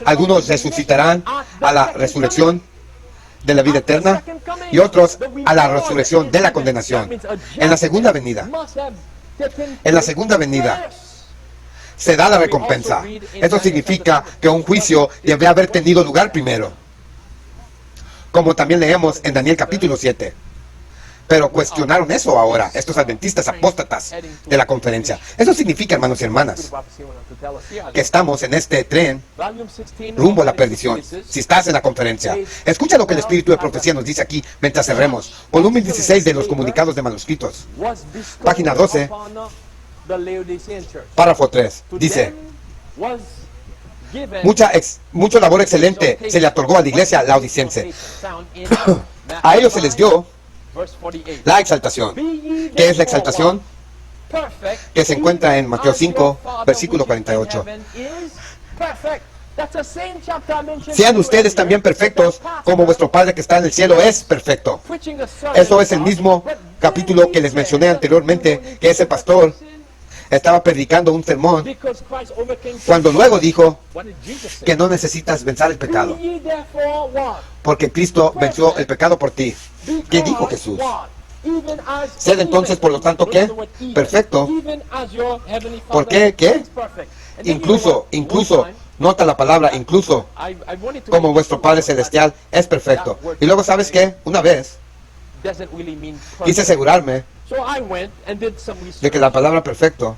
Algunos resucitarán a la resurrección de la vida eterna y otros a la resurrección de la condenación. En la segunda venida, se da la recompensa. Eso significa que un juicio debe haber tenido lugar primero, como también leemos en Daniel capítulo 7. Pero cuestionaron eso ahora, estos adventistas apóstatas de la conferencia. Eso significa, hermanos y hermanas, que estamos en este tren rumbo a la perdición. Si estás en la conferencia, escucha lo que el Espíritu de Profecía nos dice aquí mientras cerremos. Volumen 16 de los comunicados de manuscritos. Página 12, párrafo 3. Dice: mucho labor excelente se le otorgó a la iglesia laodicense. A ellos se les dio la exaltación. ¿Qué es la exaltación? Que se encuentra en Mateo 5, versículo 48. Sean ustedes también perfectos, como vuestro Padre que está en el cielo es perfecto. Eso es el mismo capítulo que les mencioné anteriormente, que ese pastor estaba predicando un sermón cuando luego dijo que no necesitas vencer el pecado, porque Cristo venció el pecado por ti. ¿Qué dijo Jesús? Sed entonces, por lo tanto, ¿qué? Perfecto. ¿Por qué? ¿Qué? Incluso, nota la palabra incluso, como vuestro Padre Celestial es perfecto. Y luego, ¿sabes qué? Una vez quise asegurarme de que la palabra perfecto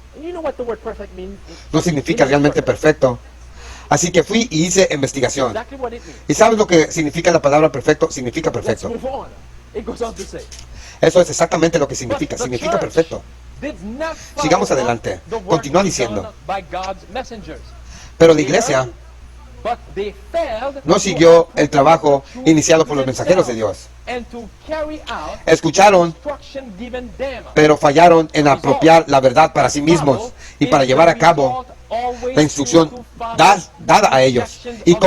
no significa realmente perfecto. Así que fui y hice investigación. ¿Y sabes lo que significa la palabra perfecto? Significa perfecto. Eso es exactamente lo que significa. Significa perfecto. Sigamos adelante. Continúa diciendo. Pero la iglesia no siguió el trabajo iniciado por los mensajeros de Dios. Escucharon, pero fallaron en apropiar la verdad para sí mismos y para llevar a cabo la instrucción dada a ellos. Y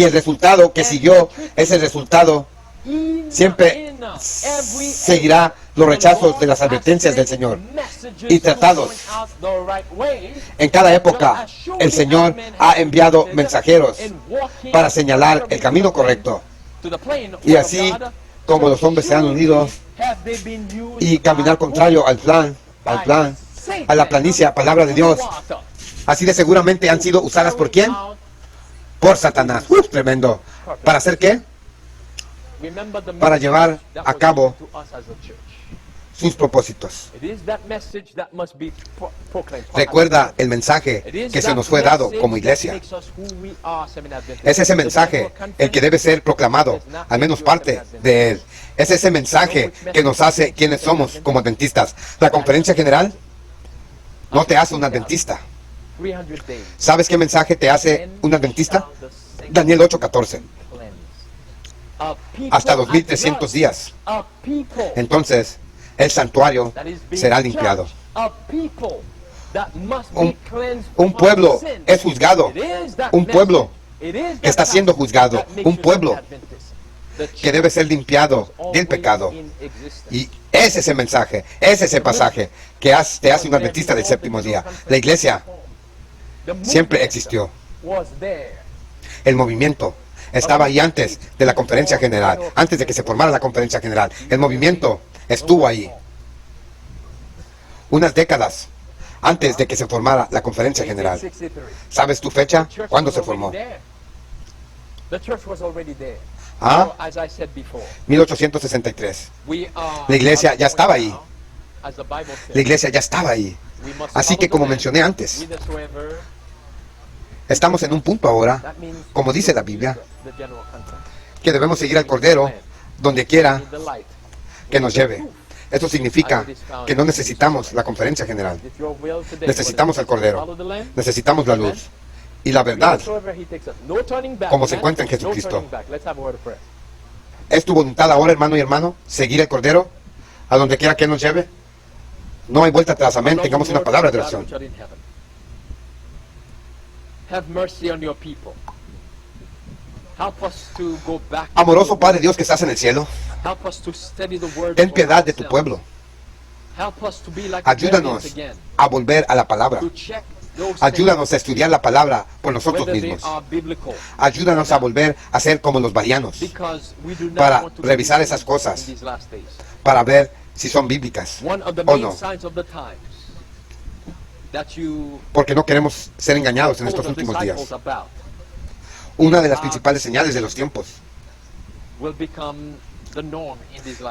el resultado que siguió, ese resultado siempre seguirá los rechazos de las advertencias del Señor y tratados. En cada época, el Señor ha enviado mensajeros para señalar el camino correcto. Y así como los hombres se han unido y caminar contrario al plan, a la planicie, palabra de Dios, así de seguramente han sido usadas ¿por quién? Por Satanás. Tremendo. ¿Para hacer qué? Para llevar a cabo sus propósitos. Recuerda el mensaje que se nos fue dado como iglesia. Es ese mensaje el que debe ser proclamado, al menos parte de él. Es ese mensaje que nos hace quienes somos como adventistas. La conferencia general no te hace un adventista. ¿Sabes qué mensaje te hace un adventista? Daniel 8:14. Hasta 2300 días. Entonces, el santuario será limpiado. Un pueblo es juzgado. Un pueblo que está siendo juzgado. Un pueblo que debe ser limpiado del pecado. Y es ese mensaje, es ese pasaje que te hace un adventista del séptimo día. La iglesia siempre existió. El movimiento estaba ahí antes de la conferencia general, antes de que se formara la conferencia general. El movimiento estuvo ahí unas décadas antes de que se formara la conferencia general. ¿Sabes tu fecha? ¿Cuándo se formó? 1863. La iglesia ya estaba ahí. La iglesia ya estaba ahí. Así que, como mencioné antes, estamos en un punto ahora, como dice la Biblia, que debemos seguir al Cordero donde quiera que nos lleve. Esto significa que no necesitamos la conferencia general. Necesitamos al Cordero. Necesitamos la luz. Y la verdad, como se encuentra en Jesucristo. ¿Es tu voluntad ahora, hermano y hermano, seguir el Cordero a donde quiera que nos lleve? No hay vuelta atrás. Amén. Tengamos una palabra de oración. Amoroso Padre Dios que estás en el cielo, ten piedad de tu pueblo. Ayúdanos a volver a la palabra, Ayúdanos a estudiar la palabra por nosotros mismos. Ayúdanos a volver a ser como los varianos, para revisar esas cosas, para ver si son bíblicas o no. Porque no queremos ser engañados en estos últimos días. Una de las principales señales de los tiempos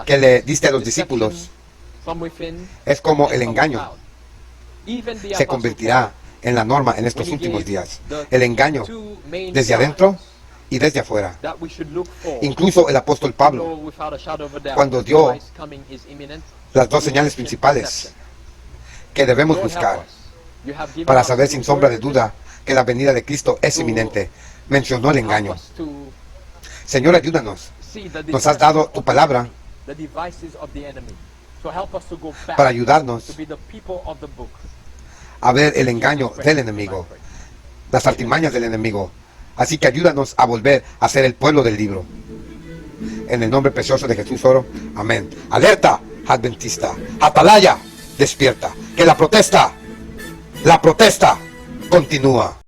que le diste a los discípulos es como el engaño se convertirá en la norma en estos últimos días. El engaño desde adentro y desde afuera. Incluso el apóstol Pablo, cuando dio las dos señales principales que debemos buscar para saber sin sombra de duda que la venida de Cristo es inminente, mencionó el engaño. Señor, ayúdanos. Nos has dado tu palabra para ayudarnos a ver el engaño del enemigo, las artimañas del enemigo. Así que ayúdanos a volver a ser el pueblo del libro. En el nombre precioso de Jesús oro. Amén. Alerta adventista. Atalaya, despierta. Que la protesta continúa.